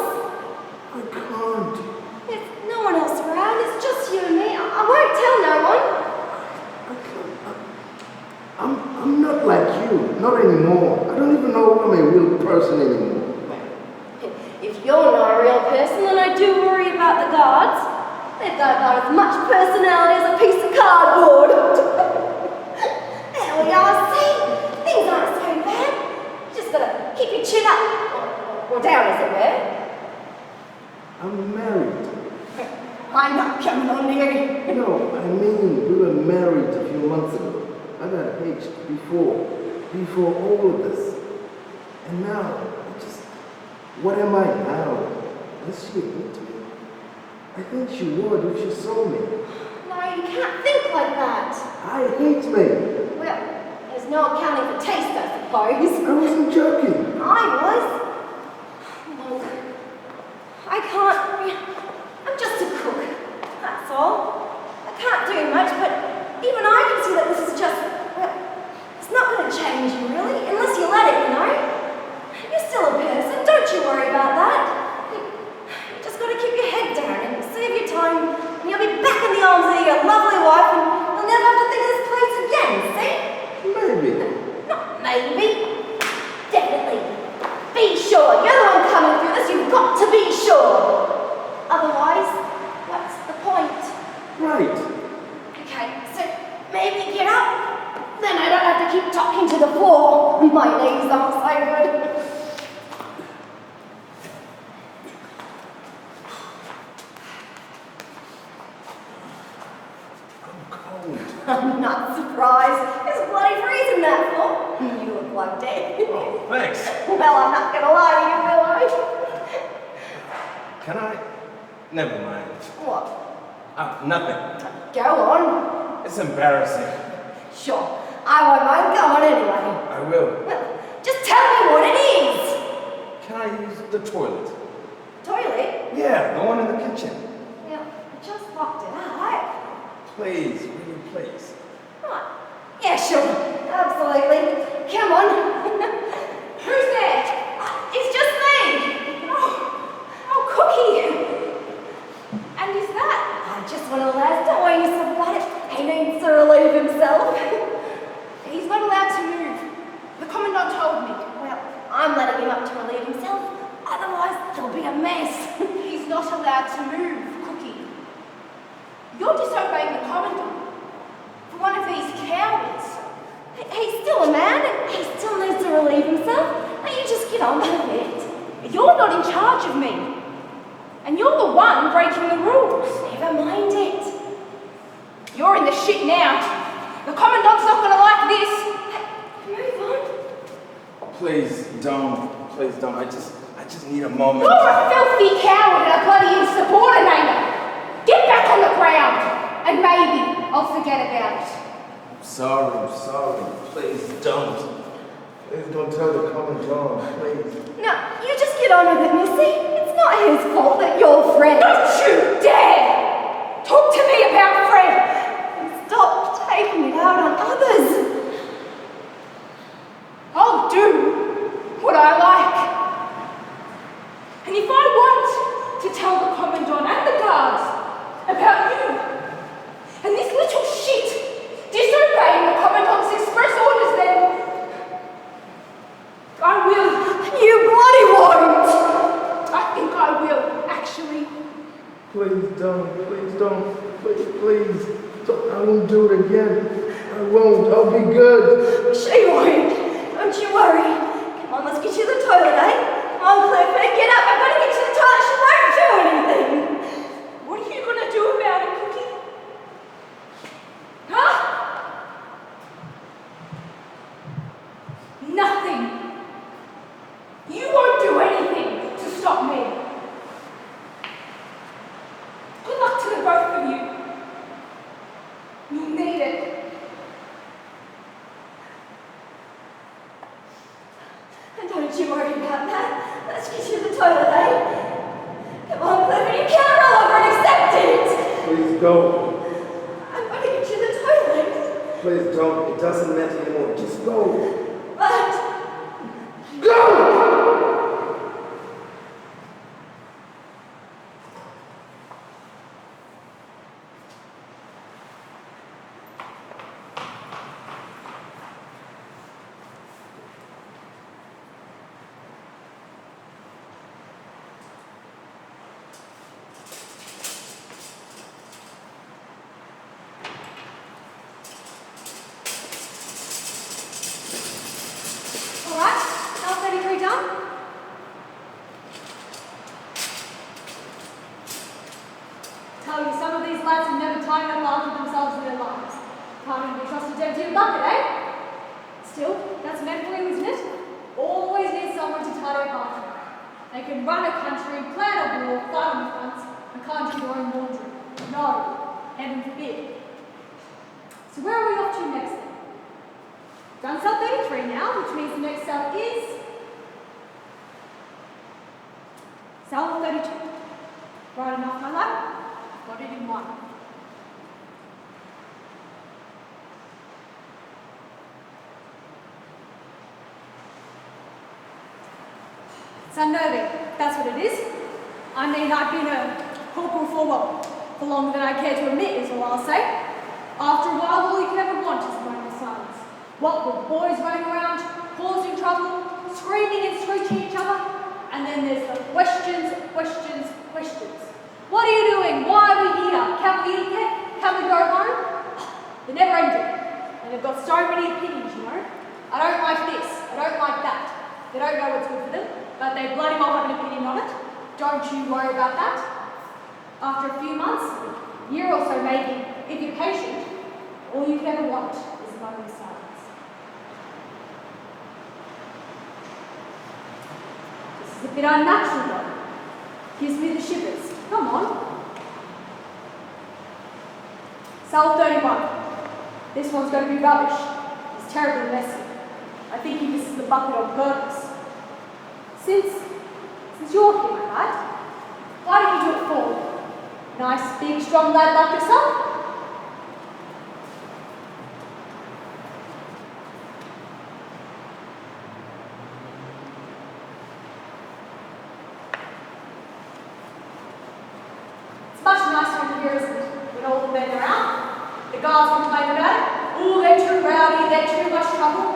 I can't. There's no one else around, it's just you and me. I won't tell no one. I can't. I'm not like you. Not anymore. I don't even know if I'm a real person anymore. If you're not a real person, then I do worry about the guards. They've got about as much personality as a piece of cardboard. There we are, see? Things aren't so bad. You just gotta keep your chin up. Or down, as it were. I'm married. I'm not coming on to you. No, I mean, we were married a few months ago. I got hitched before all of this. And now, what am I now? Does she hate me? I think she would if she saw me. No, you can't think like that. I hate me. Well, there's no accounting for taste, I suppose. I wasn't joking. I was. Look, I can't. I'm just a cook. That's all. I can't do much, but even I can see that this is just. Well, it's not going to change you, really, unless you let it, you know? You're still a person. Don't you worry about that. You just got to keep your head down and save your time, and you'll be back in the arms of your lovely wife, and you'll never have to think of this place again, see? Maybe. Not maybe. Definitely. Be sure. You're the one coming through this. You've got to be sure. Otherwise, what's the point? Right. Okay, so maybe get up. Then I don't have to keep talking to the floor. My knees aren't so good. I'm not surprised. It's bloody freezing that for. You look like dead. Oh, thanks. Well, I'm not gonna lie to you, will I? Can I? Never mind. What? Nothing. Go on. It's embarrassing. Sure. I won't mind. Go on anyway. I will. Well, just tell me what it is. Can I use the toilet? Toilet? Yeah, the one in the kitchen. Yeah, I just locked it out. Please, will you please? Right. Yeah, sure. Absolutely. Come on. Who's there? It's just me. Oh, Cookie. And is that? Just one of the lads. Don't worry yourself about it. He needs to relieve himself. He's not allowed to move. The Commandant told me. Well, I'm letting him up to relieve himself. Otherwise, there'll be a mess. He's not allowed to move, Cookie. You're disobeying the Commandant for one of these cowards. He's still a man, and he still needs to relieve himself. Now you just get on with it. You're not in charge of me. And you're the one breaking the rules. Never mind it. You're in the shit now. The Commandant's not going to like this. Hey, move on. Please don't. Please don't. I just need a moment. You're a filthy coward and a bloody insubordinator. Get back on the ground, and maybe I'll forget about it. I'm sorry. Please don't. Please don't tell the Commandant, please. No, you just get on with it, Missy. It's not his fault that you're Fred. Don't you dare talk to me about Fred, and stop taking it out on others. I'll do what I like. And if I want to tell the Commandant and the guards about you and this little shit disobeying the Commandant's express orders, then I will. You bloody won't! I think I will, actually. Please don't. Please. I won't do it again. I won't. I'll be good. She won't. Don't you worry. Come on, let's get you to the toilet, eh? Come on, Clifford, get up. I'm going to get you to the toilet. She won't do anything. What are you going to do about it, Cookie? Huh? Nothing. You won't do anything to stop me. Good luck to the both of you. You'll need it. And don't you worry about that. Let's get you to the toilet, eh? Come on, Clifford, you can't roll over and accept it. Please go. I'm going to get you to the toilet. Please don't. It doesn't matter anymore. Just go. But Go! Alright, how's 33 done? Tell you, some of these lads have never tied up after themselves in their lives. Can't even be trusted to empty a bucket, eh? Still, that's mentoring, isn't it? Always need someone to tie their part. They can run a country, plan a war, fight on the fronts, and can't do their own laundry. No, heaven forbid. So where are we off to next then? Done cell 33 now, which means the next cell is cell 32. Right enough, my lad. Got it in one. It's unnerving, that's what it is. I mean, I've been a corporal for longer than I care to admit, is all I'll say. After a while, all you can ever want is moment of silence. What with boys running around, causing trouble, screaming and screeching each other, and then there's the questions. What are you doing? Why are we here? Can we eat yet? Can we go home? They're never ending. And they've got so many opinions, you know. I don't like this. I don't like that. They don't know what's good for them, but they bloody well have an opinion on it. Don't you worry about that. After a few months, a year or so maybe, if you're patient, All you can ever want is a moment of silence. This is a bit unnatural though. Gives me the shivers. Come on. Cell 31. This one's going to be rubbish. It's terribly messy. I think he misses the bucket on purpose. Since you're here, my lad, why don't you do it for me? Nice, big, strong lad like yourself? It's much nicer in here, isn't it? When all the men are out, the guards complain about it. Oh, they're too rowdy, they're too much trouble.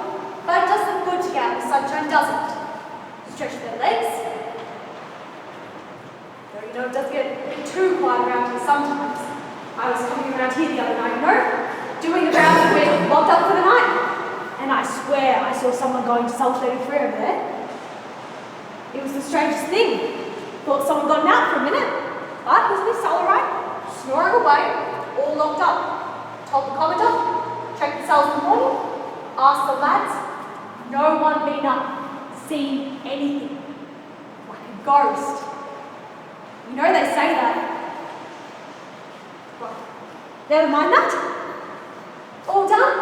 But it does them good to get out in the sunshine, doesn't it? Stretch their legs. Though, you know, it does get a bit too quiet around here sometimes. I was coming around here the other night, you know, doing the rounds and being locked up for the night. And I swear I saw someone going to cell 33 over there. It was the strangest thing. Thought someone got out for a minute. But wasn't his cell alright? Snoring away, all locked up. Told the commandant, checked the cells in the morning, asked the lads. No one been up, seen anything. Like a ghost. You know they say that. Well, never mind that. All done?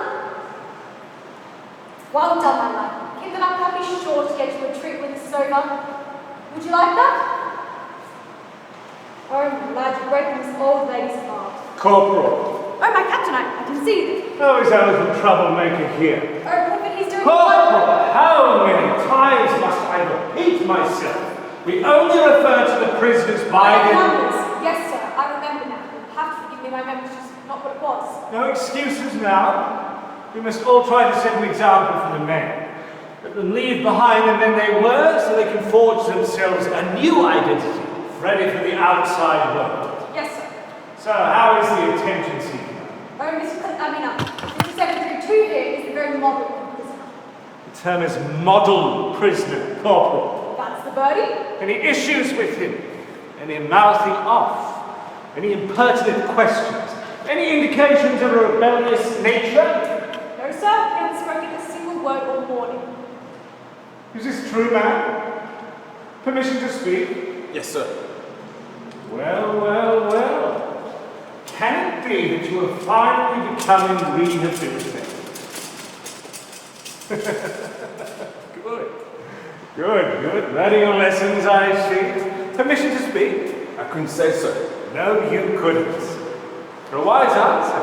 Well done, my lad. Keep them up, I'll be sure to get you a treat when this is over. Would you like that? Oh, my lad, you're breaking this old lady's heart. Corporal. Oh, my captain, I didn't see you. How is our little troublemaker here? Oh, but he's doing Corporal, how many times must I repeat myself? We only refer to the prisoners by their numbers. Yes, sir, I remember now. You'll have to forgive me, my memory's just not what it was. No excuses now. We must all try to set an example for the men. Let them leave behind the men they were so they can forge themselves a new identity, ready for the outside world. Yes, sir. So, how is the attention seeking? Oh, Mr. 732 here is the very model prisoner. The term is model prisoner, Corporal. That's the birdie. Any issues with him? Any mouthing off? Any impertinent questions? Any indications of a rebellious nature? No, sir. He hasn't spoken a single word all morning. Is this true, man? Permission to speak? Yes, sir. Well, well, well. Can it be that you are finally becoming rehabilitated? Good. Learning your lessons, I see. Permission to speak? I couldn't say so. No, you couldn't. For a wise answer.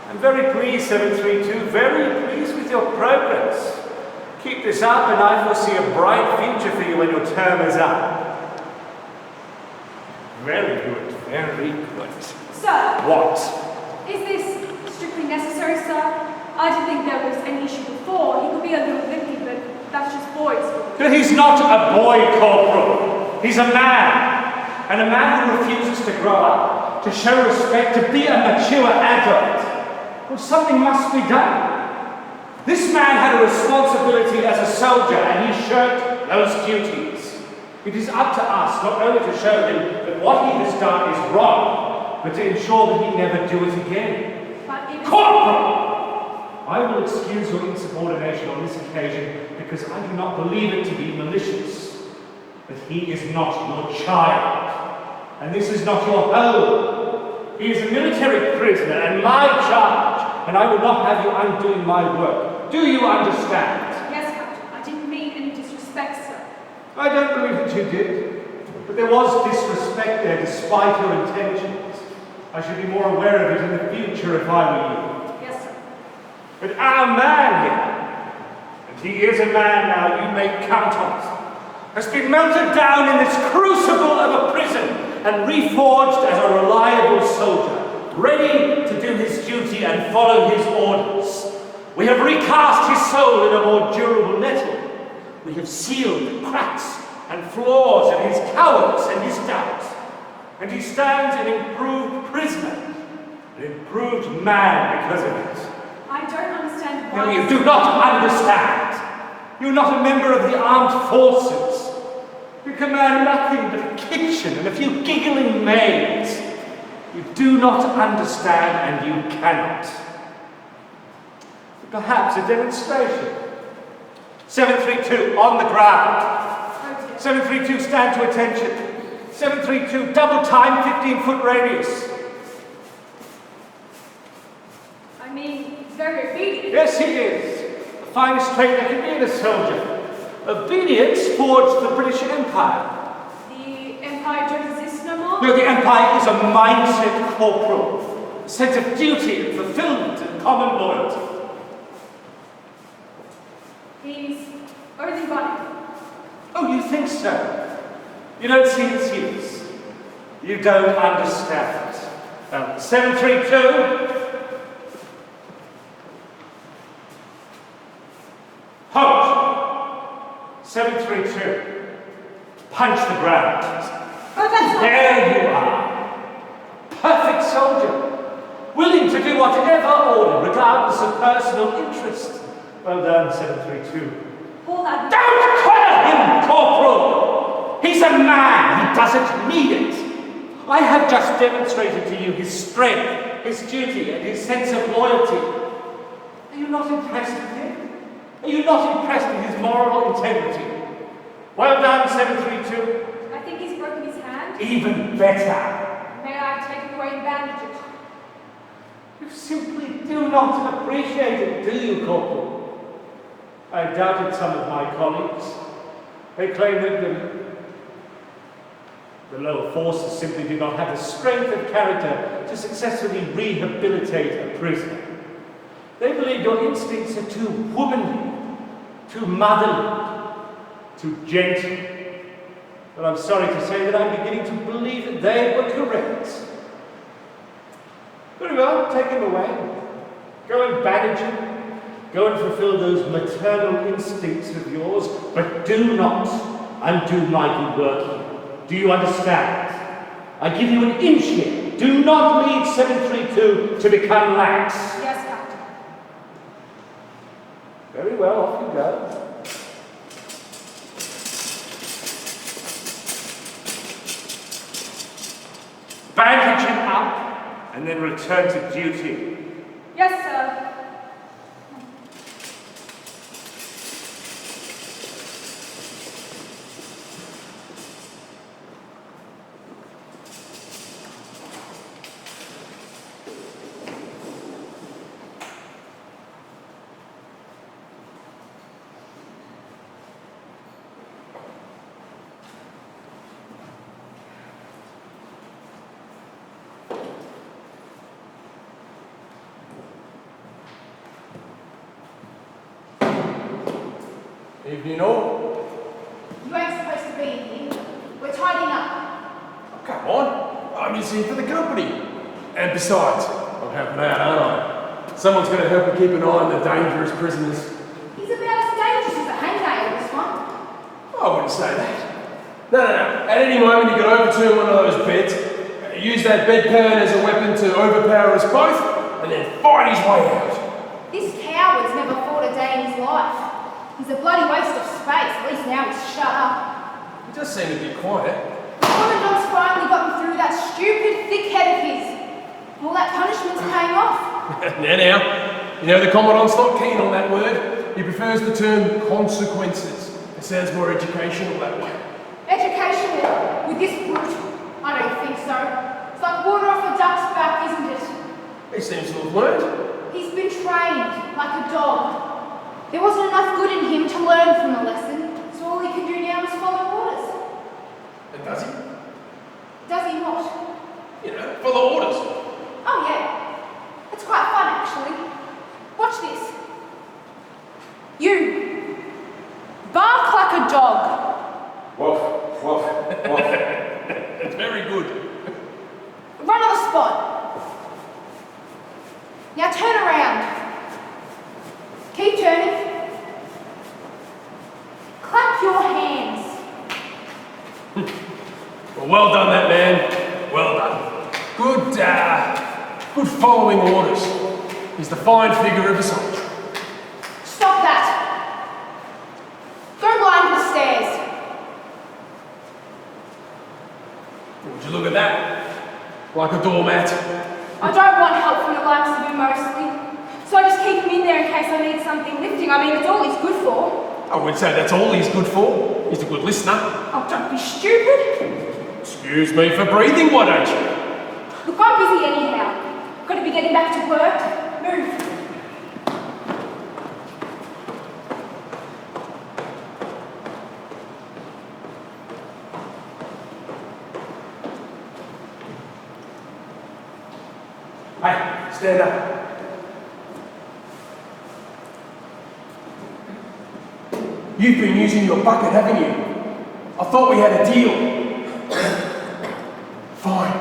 I'm very pleased, 732, very pleased with your progress. Keep this up and I foresee a bright future for you when your term is up. Very good, very good. Sir. What? Is this strictly necessary, sir? I didn't think there was any issue before. He could be a little limpy, but that's just boys. But he's not a boy, Corporal. He's a man. And a man who refuses to grow up, to show respect, to be a mature adult. Well, something must be done. This man had a responsibility as a soldier, and he shirked those duties. It is up to us not only to show him that what he has done is wrong, but to ensure that he never do it again. Corporal! I will excuse your insubordination on this occasion because I do not believe it to be malicious. But he is not your child, and this is not your home. He is a military prisoner and my charge, and I will not have you undoing my work. Do you understand? Yes, Captain. I didn't mean any disrespect, sir. I don't believe that you did, but there was disrespect there despite your intentions. I should be more aware of it in the future if I were you. Yes, sir. But our man here, and he is a man now, you may count on it, has been melted down in this crucible of a prison and reforged as a reliable soldier, ready to do his duty and follow his orders. We have recast his soul in a more durable metal. We have sealed the cracks and flaws of his cowardice and his doubts. And he stands an improved prisoner, an improved man because of it. I don't understand why... No, you do not understand. You're not a member of the armed forces. You command nothing but a kitchen and a few giggling maids. You do not understand and you cannot. Perhaps a demonstration. 732 on the ground. 732 stand to attention. 732 double time 15-foot radius. I mean, he's very obedient. Yes, he is. The finest trait there can be in a soldier. Obedience forged the British Empire. The Empire don't exist no more? No, the Empire is a mindset, Corporal. A sense of duty and fulfillment and common loyalty. He's only running. Oh, you think so? You don't see its use. You don't understand. 732. Halt! 732. Punch the ground. Oh, that's not... There you are. Perfect soldier. Willing to do whatever order, regardless of personal interest. Well done, 732. All that... Don't call him Corporal! He's a man. He doesn't need it. I have just demonstrated to you his strength, his duty, and his sense of loyalty. Are you not impressed with him? Are you not impressed with his moral integrity? Well done, 732. I think he's broken his hand. Even better. May I take it away and bandage it? You simply do not appreciate it, do you, Corporal? I doubted some of my colleagues. They claim that the lower forces simply did not have the strength of character to successfully rehabilitate a prisoner. They believe your instincts are too womanly, too motherly, too gentle. But I'm sorry to say that I'm beginning to believe that they were correct. Very well, take him away. Go and bandage him. Go and fulfill those maternal instincts of yours, but do not undo my good work here. Do you understand? I give you an inch here. Do not lead 732 to become lax. Yes, Captain. Very well, off you go. Bandage him up, and then return to duty. Yes, sir. Evening all. You ain't supposed to be in here. We're tidying up. Oh, come on. I'm just here for the company. And besides, I'm helping out, aren't I? Someone's going to help me keep an eye on the dangerous prisoners. He's about as dangerous as a hangnail, this one. I wouldn't say that. No. At any moment you could overturn one of those beds, use that bedpan as a weapon to overpower us both, and then fight his way out. This coward's never fought a day in his life. He's a bloody waste of space. At least now he's shut up. He does seem to be quiet. Commandant's finally gotten through that stupid thick head of his. All that punishment's paying off. Now, you know the Commandant's not keen on that word. He prefers the term consequences. It sounds more educational that way. Educational with this brute? I don't think so. It's like water off a duck's back, isn't it? He seems to have learned. He's been trained like a dog. There wasn't enough good in him to learn from the lesson, so all he can do now is follow orders. And does he? Does he what? You know, follow orders. Oh yeah. It's quite fun actually. Watch this. You bark like a dog. Woof, woof, woof. It's very good. Run on the spot. Now turn around. Keep turning. Clap your hands. Well done, that man. Well done. Good following orders. He's the fine figure of a soldier. Stop that. Go lie under the stairs. Would you look at that? Like a doormat. I don't want help from the likes of you mostly. So So I just keep him in there in case I need something lifting. I mean, it's all he's good for. I would say that's all he's good for. He's a good listener. Oh, don't be stupid. Excuse me for breathing, why don't you? Look, I'm busy anyhow. Got to be getting back to work. Move. Hey, stand up. You've been using your bucket, haven't you? I thought we had a deal. Fine.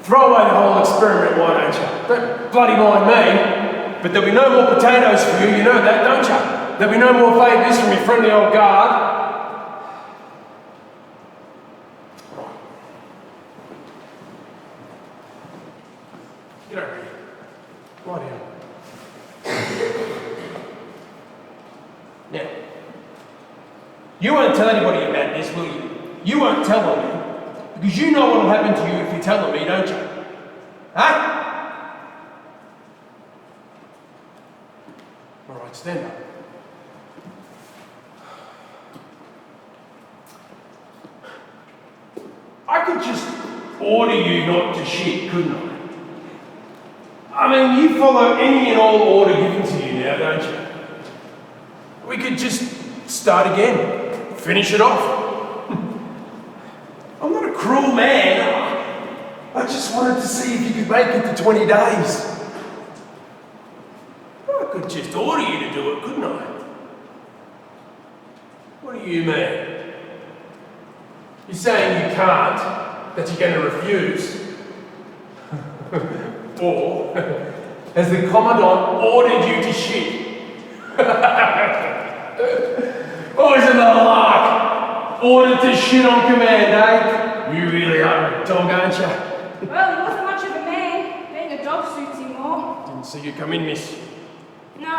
Throw away the whole experiment, why don't you? Don't bloody mind me. But there'll be no more potatoes for you, you know that, don't you? There'll be no more favours from your friendly old guard. Get over here. Lie down. Now, you won't tell anybody about this, will you? You won't tell on me. Because you know what will happen to you if you tell on me, don't you? Huh? Alright, stand up. I could just order you not to shit, couldn't I? I mean, you follow any and all order given to you now, don't you? We could just start again, finish it off. I'm not a cruel man. I just wanted to see if you could make it to 20 days. I could just order you to do it, couldn't I? What do you mean? You're saying you can't, that you're going to refuse? Or has the Commandant ordered you to shit? Or is it a lark? Ordered to shit on command, eh? You really are a dog, aren't you? Well, he wasn't much of a man. Being a dog suits him more. Didn't see you come in, miss. No,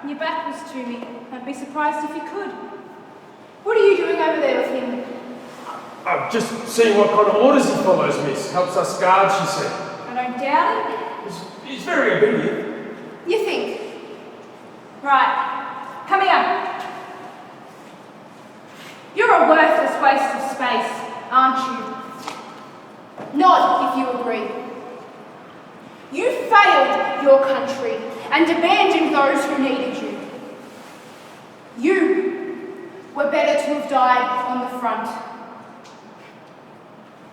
your back was to me. I'd be surprised if you could. What are you doing over there with him? I'm just seeing what kind of orders he follows, miss. Helps us guards, she said. I don't doubt it. He's very obedient. You think? Right, come here. You're a worthless waste of space, aren't you? Nod if you agree. You failed your country and abandoned those who needed you. You were better to have died on the front.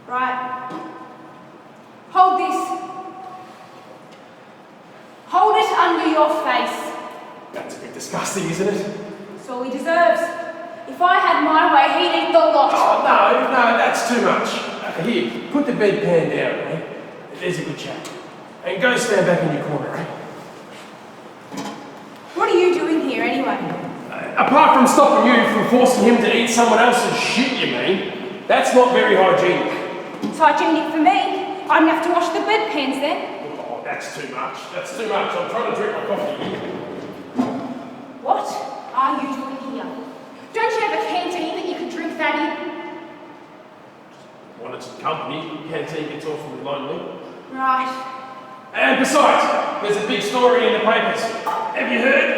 Right? Hold this. Hold it under your face. That's a bit disgusting, isn't it? It's all he deserves. If I had my way, he'd eat the lot. Oh, no, that's too much. Here, put the bedpan down, eh? There's a good chap. And go stand back in your corner, eh? What are you doing here anyway? Apart from stopping you from forcing him to eat someone else's shit, you mean? That's not very hygienic. It's hygienic for me. I didn't have to wash the bedpans then. Oh, that's too much. That's too much. I'm trying to drink my coffee here. What are you doing here? Don't you have a canteen that you can drink that in? Wanted some company. Canteen gets awfully lonely. Right. And besides, there's a big story in the papers. Have you heard?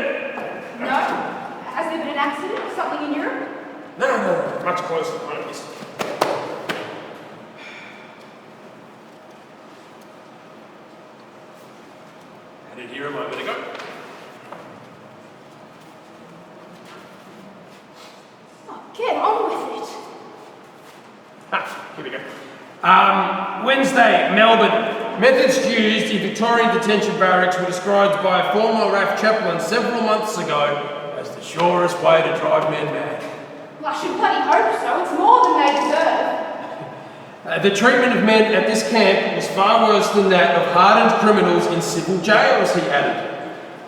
No? Has there been an accident? Something in Europe? No. Much closer than home, yes. Had it here a moment ago. Oh, get on with it. Here we go. Wednesday, Melbourne. Methods used in Victorian detention barracks were described by a former RAF chaplain several months ago as the surest way to drive men mad. Well, I should bloody hope so. It's more than they deserve. The treatment of men at this camp was far worse than that of hardened criminals in civil jails, he added.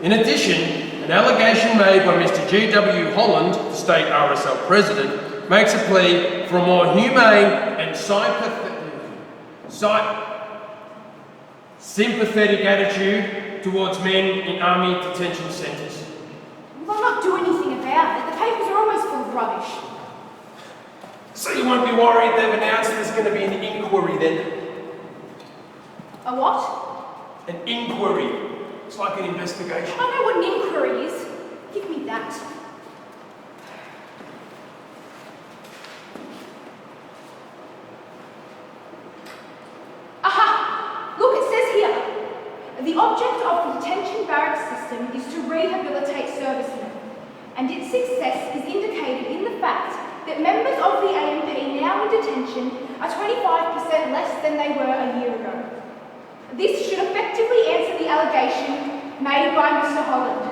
In addition, an allegation made by Mr. G.W. Holland, the state RSL president, makes a plea for a more humane and sympathetic attitude towards men in army detention centres. Well, I'll not do anything about it. The papers are always full of rubbish. So you won't be worried they've announced there's going to be an inquiry then? A what? An inquiry. Looks like an investigation. I know what an inquiry is. Give me that. Aha! Look, it says here. The object of the detention barracks system is to rehabilitate servicemen, and its success is indicated in the fact that members of the AMP now in detention are 25% less than they were a year ago. This should effectively answer the allegation made by Mr. Holland.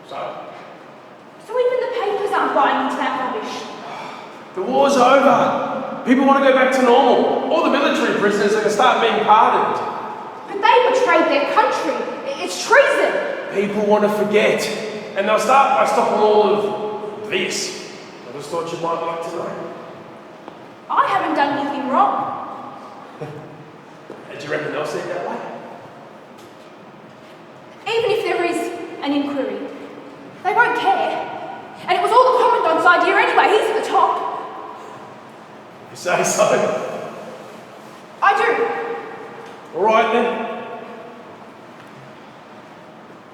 So even the papers aren't buying into that rubbish. The war's over. People want to go back to normal. All the military prisoners are going to start being pardoned. But they betrayed their country. It's treason. People want to forget. And they'll start by stopping all of this. I just thought you might like to know. I haven't done anything wrong. And do you reckon they'll see it that way? Even if there is an inquiry, they won't care. And it was all the Commandant's idea anyway. He's at the top. You say so. I do. All right then.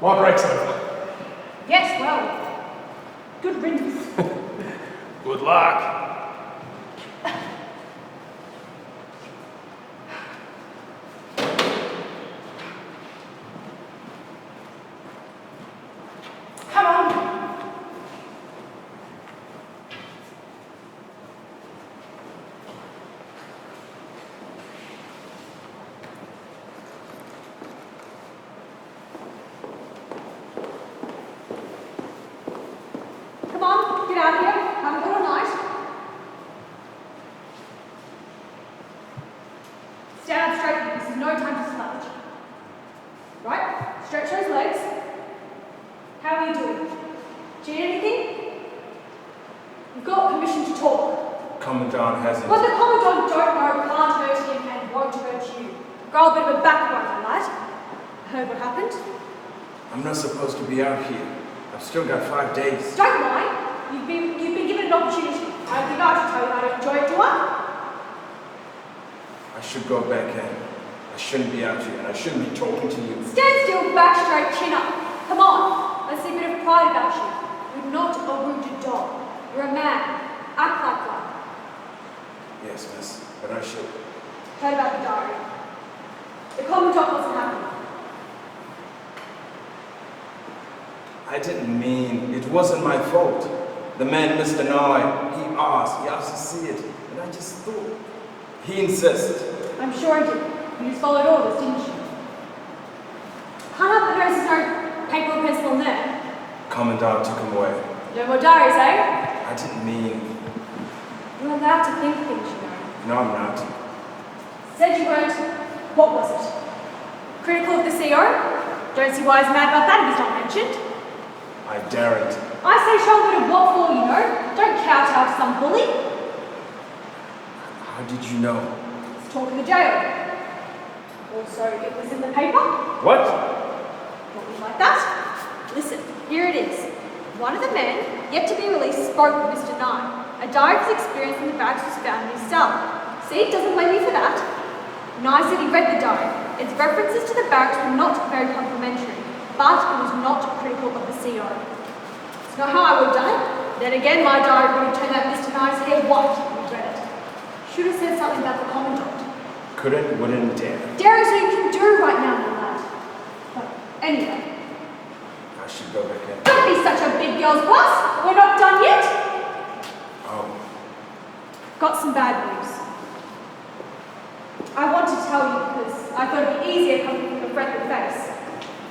My break's over. Yes, well, good riddance. Good luck. Come on. Come on, get out of here. Have a good night. Stand up straight. This is no time to slouch. Right? Stretch those legs. How are you doing? Do you need anything? You've got permission to talk. Commandant hasn't. What the Commandant don't know can't hurt him and won't hurt you. Grow a bit of a backbone, lad. Heard what happened? I'm not supposed to be out here. I've still got 5 days. Don't lie. You've been given an opportunity. I think I should tell you how to enjoy it, do I? I should go back in. I shouldn't be out here, and I shouldn't be talking to you. Stand still, back straight, chin up. Come on. Let's see a bit of pride about you. You're not a wounded dog. You're a man. Act like one. Yes, miss, but I should. Heard about the diary. The Commandant wasn't happy. I didn't mean, it wasn't my fault. The man, Mr. Nye, he asked to see it, and I just thought. He insisted. I'm sure I did. You just followed orders, didn't you? Can't help but notice there's no paper or pencil in there. Commandant took him away. No more diaries, eh? I didn't mean. You're allowed to think things, you know. No, I'm not. Said you weren't. What was it? Critical of the CO? Don't see why he's mad about that if he's not mentioned. I daren't. I say show a bit of what for, you know. Don't kowtow to some bully. How did you know? It's talk in the jail. Also, it was in the paper. What? Not like that. Listen, here it is. One of the men, yet to be released, spoke with Mr. Nye. A diary of his experience in the barracks was found in his cell. See, doesn't blame me for that. Nye said he read the diary. Its references to the barracks were not very complimentary, but it was not critical of the CO. It's not how I would have done it. Then again, my diary would have turned out Mr. Nye's hair white when he read it. Should have said something about the Commandant. Couldn't, wouldn't dare. Daring so you can do right now, my lad. But anyway. I should go back in. Don't be such a big girl's boss. We're not done yet. Oh, Got some bad news. I want to tell you because I thought it'd be easier coming from a friendly face.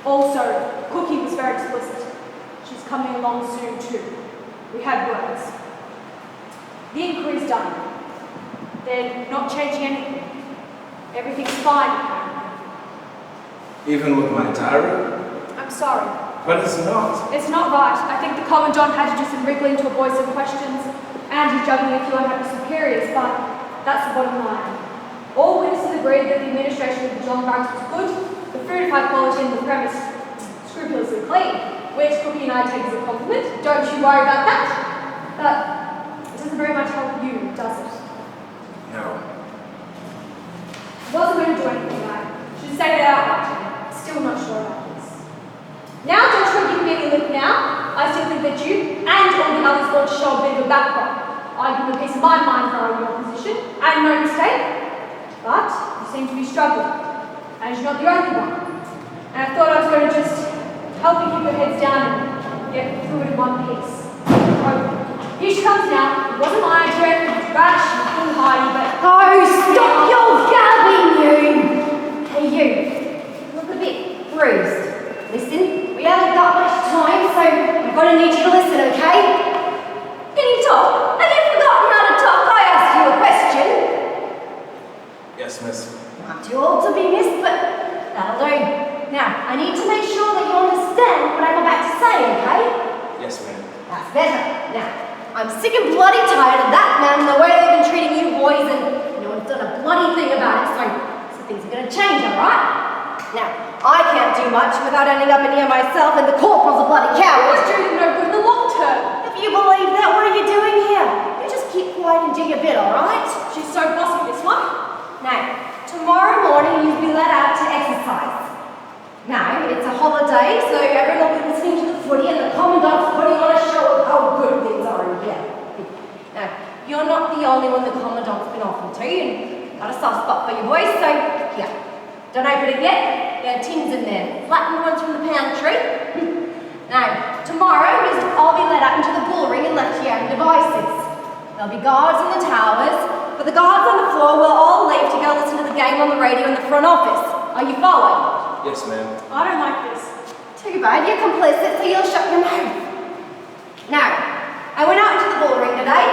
Also, Cookie was very explicit. She's coming along soon too. We had words. The inquiry's done. They're not changing anything. Everything's fine, apparently. even with my diary? I'm sorry. But it's not. It's not right. I think the Commandant had to do some wriggling to avoid some questions, and he's juggling a few unhappy superiors, but that's the bottom line. All witnesses agreed that the administration of the Geelong Barracks was good, the food of high quality, and the premise scrupulously clean, which Cookie and I take as a compliment. Don't you worry about that. But it doesn't very much help you, does it? No. Wasn't going to do anything, I should say it outright. really live now, I still think that you and all the others ought to show a bit of a backbone. I give a piece of my mind for your position, and no mistake. But you seem to be struggling, and you're not the only one. And I thought I was going to just help you keep your heads down and get through it in one piece. Here she comes now. It wasn't my idea, it was rash and foolhardy, but... Oh, stop your gabbing, you! Hey, you. You look a bit bruised. Listen, we haven't got much time, so I'm going to need you to listen, okay? Can you talk? Have you forgotten how to talk? I asked you a question. Yes, miss. Not too old to be missed, but that'll do. Now, I need to make sure that you understand what I'm about to say, okay? Yes, ma'am. That's better. Now, I'm sick and bloody tired of that man and the way they've been treating you boys, and no one's done a bloody thing about it, so things are going to change, alright? Now, I can't do much without ending up in here myself, and the corporal's a bloody coward. What's doing no good in the long term? If you believe that, what are you doing here? You just keep quiet and do your bit, alright? She's so bossy, this one. Now, tomorrow morning you'll be let out to exercise. Now, it's a holiday, so everyone will be listening to the footy, and the Commandant's putting on a show of how good things are in here. Now, you're not the only one the Commandant's been offering to, and got a soft spot for your boys, so here. Don't open it yet. There are tins in there, flattened ones from the pantry. Now, tomorrow I'll be let out into the bull ring and left here in devices. There'll be guards in the towers, but the guards on the floor will all leave to go listen to the game on the radio in the front office. Are you following? Yes, ma'am. I don't like this. Too bad, you're complicit, so you'll shut your mouth. Now, I went out into the bull ring today.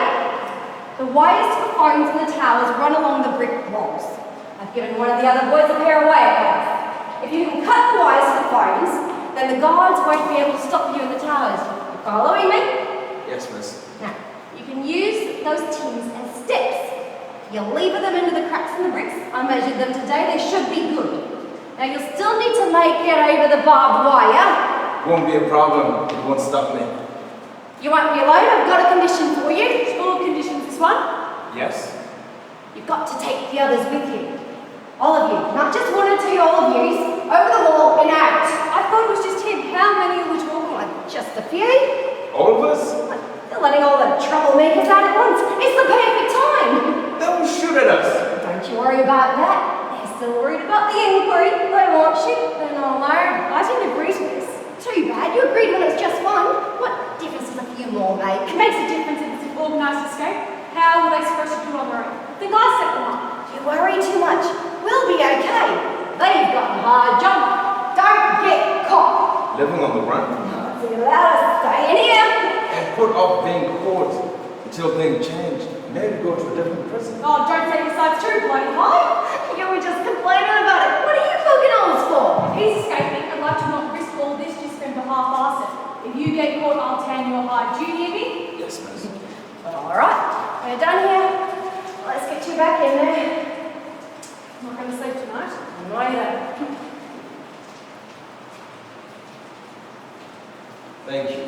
The wires to the phones in the towers run along the brick walls. I've given one of the other boys a pair of wire. If you can cut the wires to the phones, then the guards won't be able to stop you in the towers. You following me? Yes, miss. Now, you can use those tins as steps. You'll lever them into the cracks in the bricks. I measured them today, they should be good. Now, you'll still need to make it over the barbed wire. Won't be a problem. It won't stop me. You won't be alone, I've got a condition for you. It's full of conditions, this one. Yes? You've got to take the others with you. All of you, not just one or two, all of yous, over the wall and out. I thought it was just him. How many are we talking? Like, just a few. All of us? They're letting all the troublemakers out at once. It's the perfect time. Don't shoot at us. Don't you worry about that. They're still worried about the inquiry. They won't shoot. They're not alone. I didn't agree to this. Too bad. You agreed when it was just one. What difference does a few more make? It makes a difference if it's an organised escape. How were they supposed to do it on their own? I think I set them up. You worry too much. We'll be okay. They've got a hard job. Don't get caught. Living on the run? No, it's allowed us to stay in here. And put off being caught until things change. Maybe go to a different prison. Oh, don't take your sides too bloody high. You were just complaining about it. What are you fucking holes for? If he's escaping, I'd like to not risk all this just for him to half-ass it. If you get caught, I'll tan your hide. Do you hear me? Yes, miss. Alright, we're done here. Let's get you back in there. I'm not going to sleep tonight. No, either. Thank you.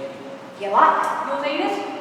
You like? You'll need it.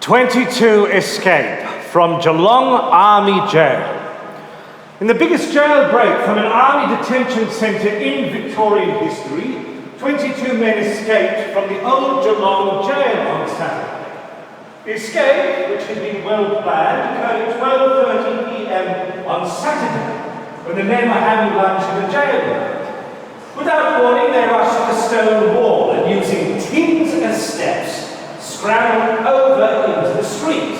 "22 escape from Geelong Army Jail. In the biggest jailbreak from an army detention centre in Victorian history, 22 men escaped from the Old Geelong Gaol on Saturday. The escape, which had been well planned, occurred at 12:30 p.m. on Saturday, when the men were having lunch in the jail yard. Without warning, they rushed to the stone wall and, using tins as steps, scrambled over into the street.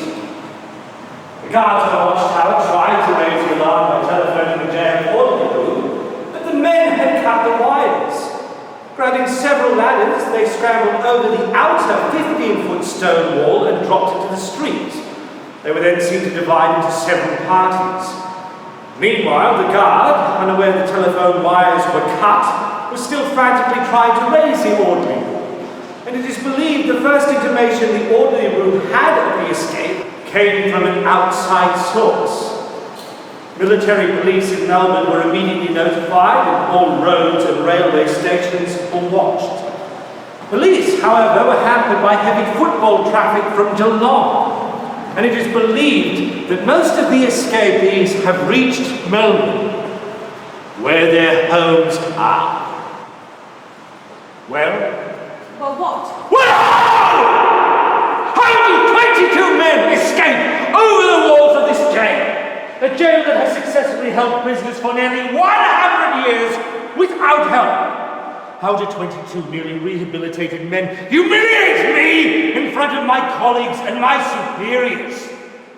The guards on the watchtower tried to raise the alarm by telephoning the jail orderly room, but the men had cut the wires. Grabbing several ladders, they scrambled over the outer 15-foot stone wall and dropped into the street. They were then seen to divide into several parties. Meanwhile, the guard, unaware the telephone wires were cut, was still frantically trying to raise the orderly wall. And and it is believed the first intimation the orderly room had of the escape came from an outside source. Military police in Melbourne were immediately notified and all roads and railway stations were watched. Police, however, were hampered by heavy football traffic from Geelong, and it is believed that most of the escapees have reached Melbourne, where their homes are. Well, what? Well, how do 22 men escape over the walls of this jail? A jail that has successfully held prisoners for nearly 100 years without help. How do 22 newly rehabilitated men humiliate me in front of my colleagues and my superiors?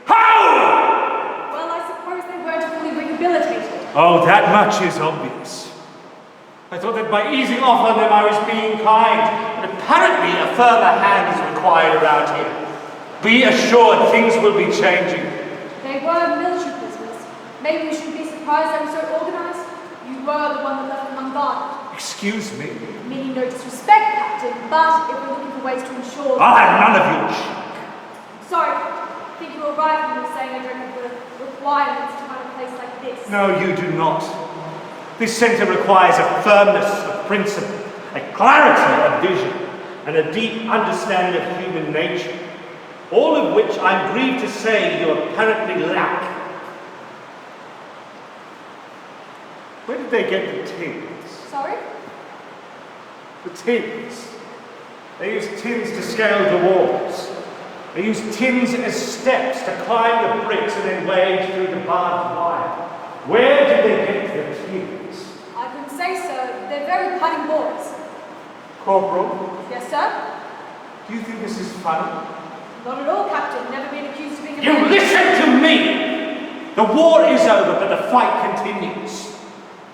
How? Well, I suppose they weren't fully rehabilitated. Oh, that much is obvious. I thought that by easing off on them I was being kind, but apparently a firmer hand is required around here. Be assured things will be changing. They were military prisoners. Maybe we shouldn't be surprised they were so organised. You were the one that left them unguarded. Excuse me? Meaning no disrespect, Captain, but if we're looking for ways to ensure... I'll have none of you. Sorry, I think you were right when you were saying I don't have the requirements to run a place like this. No, you do not. This centre requires a firmness of principle, a clarity of vision, and a deep understanding of human nature, all of which I'm grieved to say you apparently lack. Where did they get the tins? Sorry? The tins. They used tins to scale the walls. They used tins as steps to climb the bricks and then wade through the barbed wire. Where did they get the tins? I couldn't say so. They're very cunning boys. Corporal, Yes, sir? do you think this is funny? Not at all, Captain. Never been accused of being a You man. listen to me! The war is over, but the fight continues.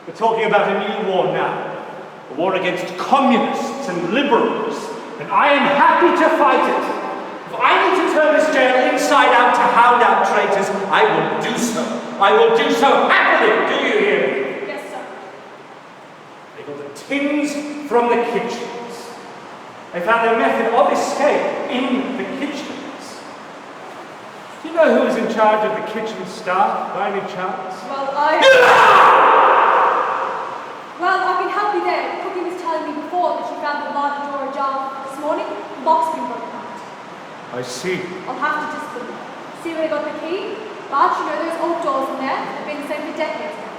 We're talking about a new war now. A war against communists and liberals. And I am happy to fight it. If I need to turn this jail inside out to hound out traitors, I will do so. I will do so happily. Do you hear me? Yes, sir. They got the tins from the kitchens. They found a method of escape in the kitchens. Do you know who is in charge of the kitchen staff, by any chance? Well, I've been happy there. Cookie was telling me before that she found the larder door ajar this morning. The lock's been broken out. I see. I'll have to just see where they got the key. But you know those old doors in there? They've been the same for decades now.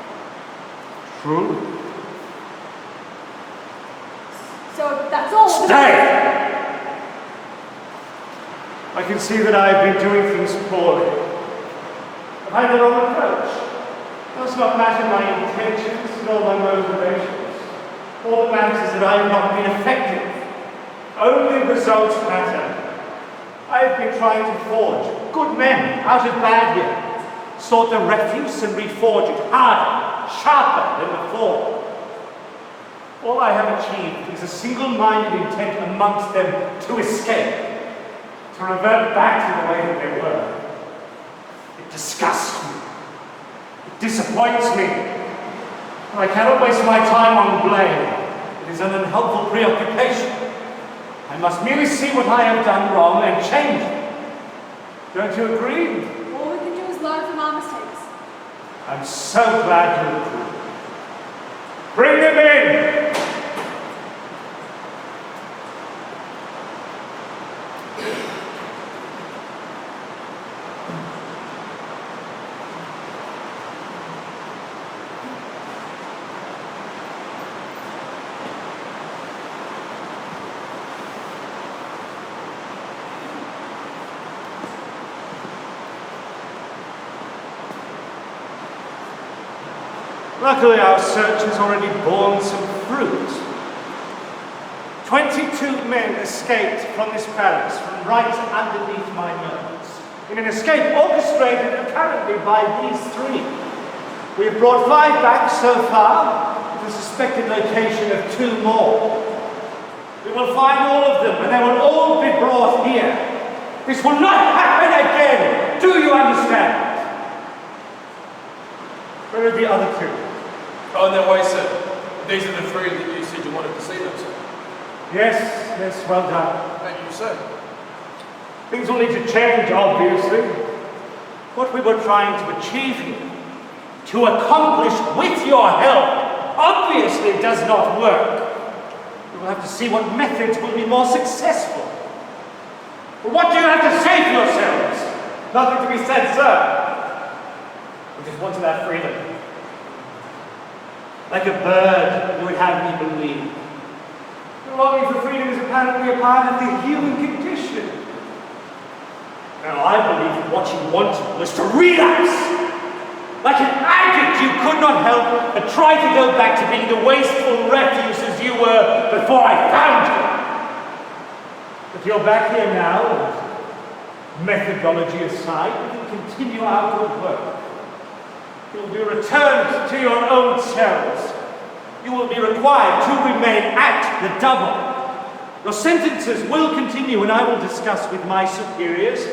True. So that's all. Stay! I can see that I have been doing things poorly. I've had the wrong approach. It does not matter my intentions nor my motivations. All that matters is that I have not been effective. Only results matter. I have been trying to forge good men out of bad here, sort the refuse and reforge it harder, sharper than before. All I have achieved is a single-minded intent amongst them to escape, to revert back to the way that they were. It disgusts me. It disappoints me. I cannot waste my time on blame. It is an unhelpful preoccupation. I must merely see what I have done wrong and change it. Don't you agree? All we can do is learn from our mistakes. I'm so glad you agree. Bring them in! Luckily, our search has already borne some fruit. 22 men escaped from this palace from right underneath my nose, in an escape orchestrated apparently by these three. We have brought 5 back so far, with a suspected location of 2 more. We will find all of them, and they will all be brought here. This will not happen again! Do you understand? Where are the other 2? On their way, sir. These are the 3 that you said you wanted to see them, sir. Yes, well done. Thank you, sir. Things will need to change, obviously. What we were trying to achieve here, to accomplish with your help, obviously does not work. We will have to see what methods will be more successful. But what do you have to say for yourselves? Nothing to be said, sir. We just wanted our freedom. Like a bird, you would have me believe. The longing for freedom is apparently a part of the human condition. Now, I believe that what you wanted was to relapse. Like an addict, you could not help but try to go back to being the wasteful refuse as you were before I found you. But you're back here now, and methodology aside, we can continue our good work. You will be returned to your own cells. You will be required to remain at the double. Your sentences will continue, and I will discuss with my superiors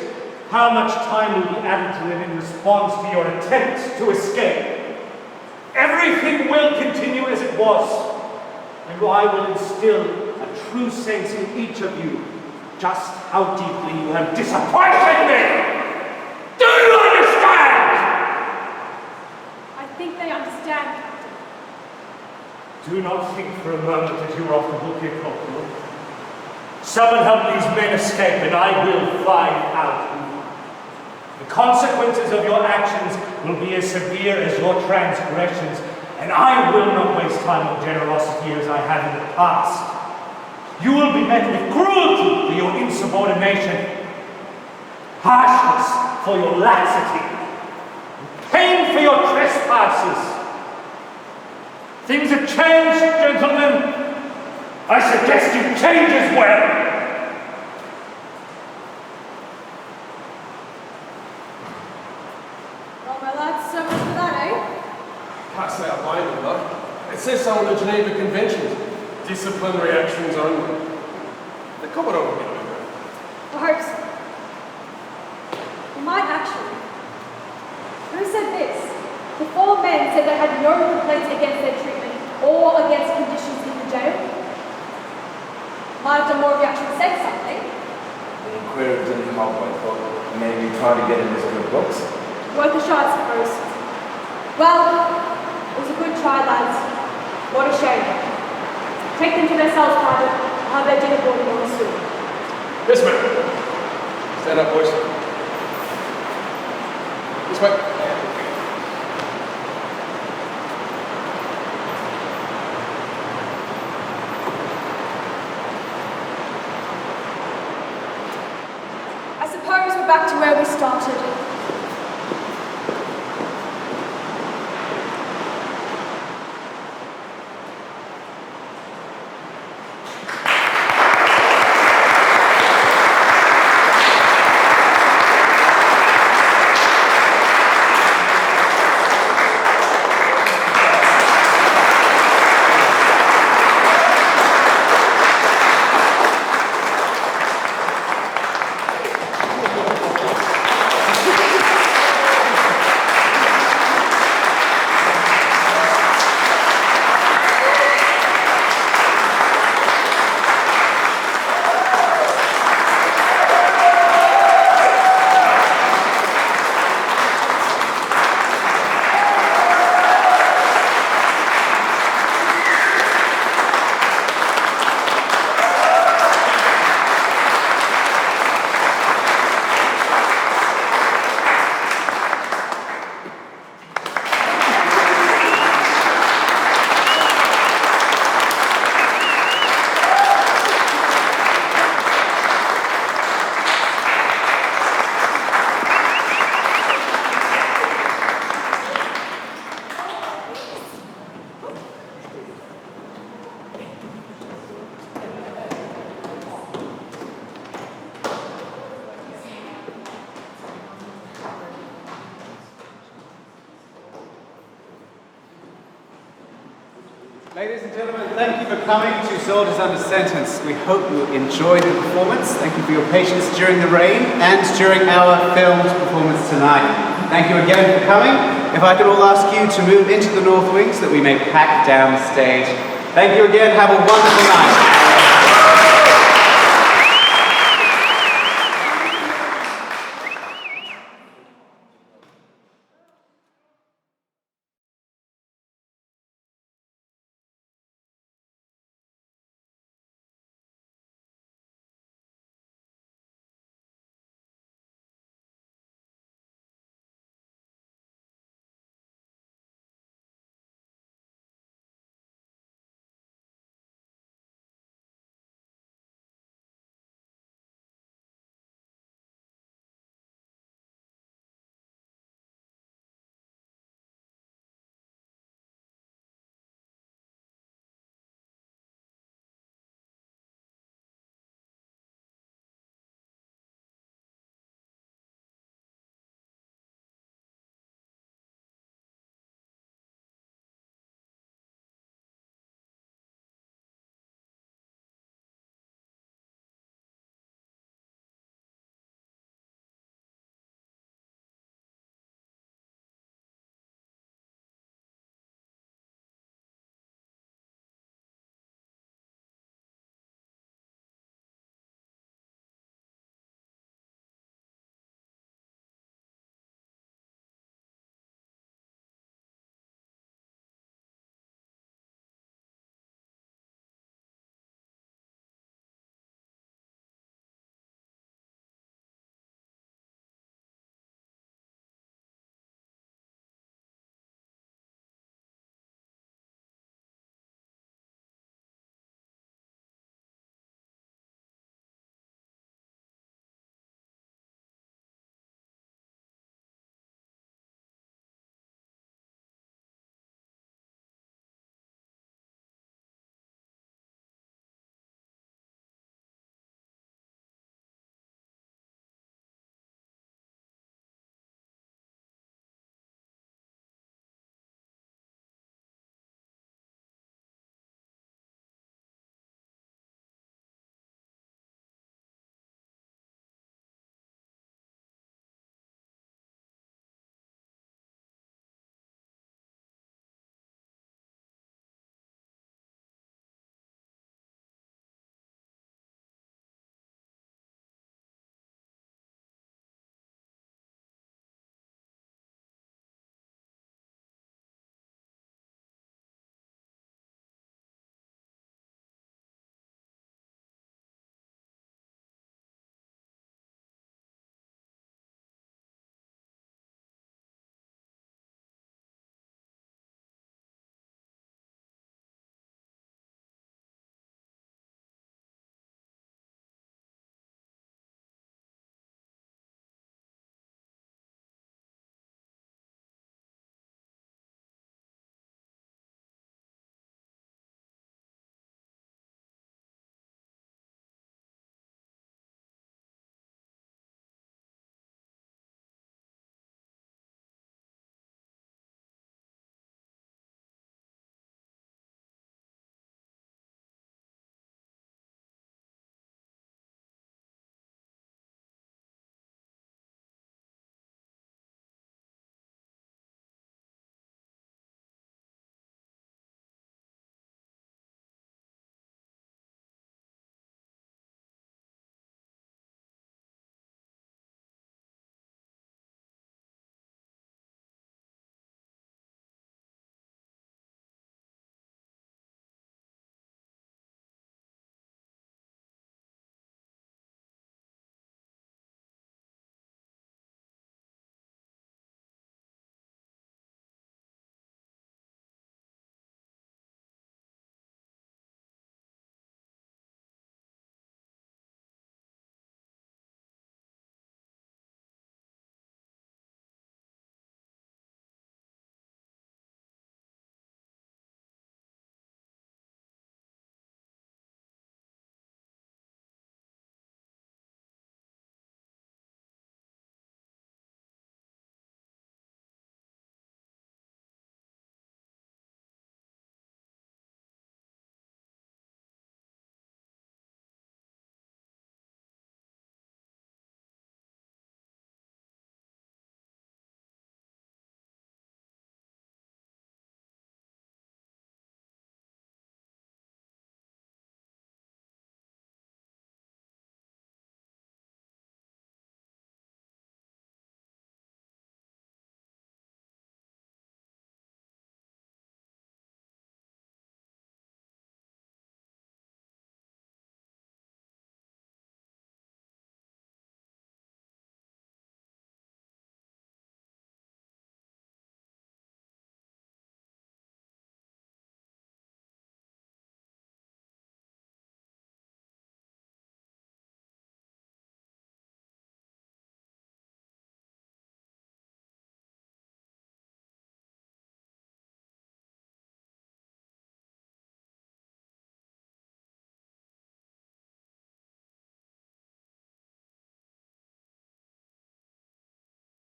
how much time will be added to them in response to your attempts to escape. Everything will continue as it was, and I will instill a true sense in each of you just how deeply you have disappointed me. Do you understand? I think they understand. Do not think for a moment that you are off the hook here, Corporal. Someone help these men escape, and I will find out who. The consequences of your actions will be as severe as your transgressions, and I will not waste time on generosity as I have in the past. You will be met with cruelty for your insubordination, harshness for your laxity, pain for your trespasses. Things have changed, gentlemen. I suggest you change as well. Well, my lads, so much for that, eh? Can't say I blame them, though. It says so in the Geneva Conventions. Disciplinary actions only. The Commodore will get over it. I hope so. We might actually. Who said this? The four men said they had no complaints against their treatment or against conditions in the jail. Might have done more if you actually said something. The inquiry didn't help, I thought. Maybe try to get in his good books. Worth a shot, I suppose. Well, it was a good try, lads. What a shame. Take them to their cells, Private. I'll have their dinner boarding on soon. Yes, ma'am. Stand up, boys. This way. I suppose we're back to where we started. Ladies and gentlemen, thank you for coming to Soldiers Under Sentence. We hope you enjoyed the performance. Thank you for your patience during the rain and during our filmed performance tonight. Thank you again for coming. If I could all ask you to move into the North Wings that we may pack down the stage. Thank you again. Have a wonderful night.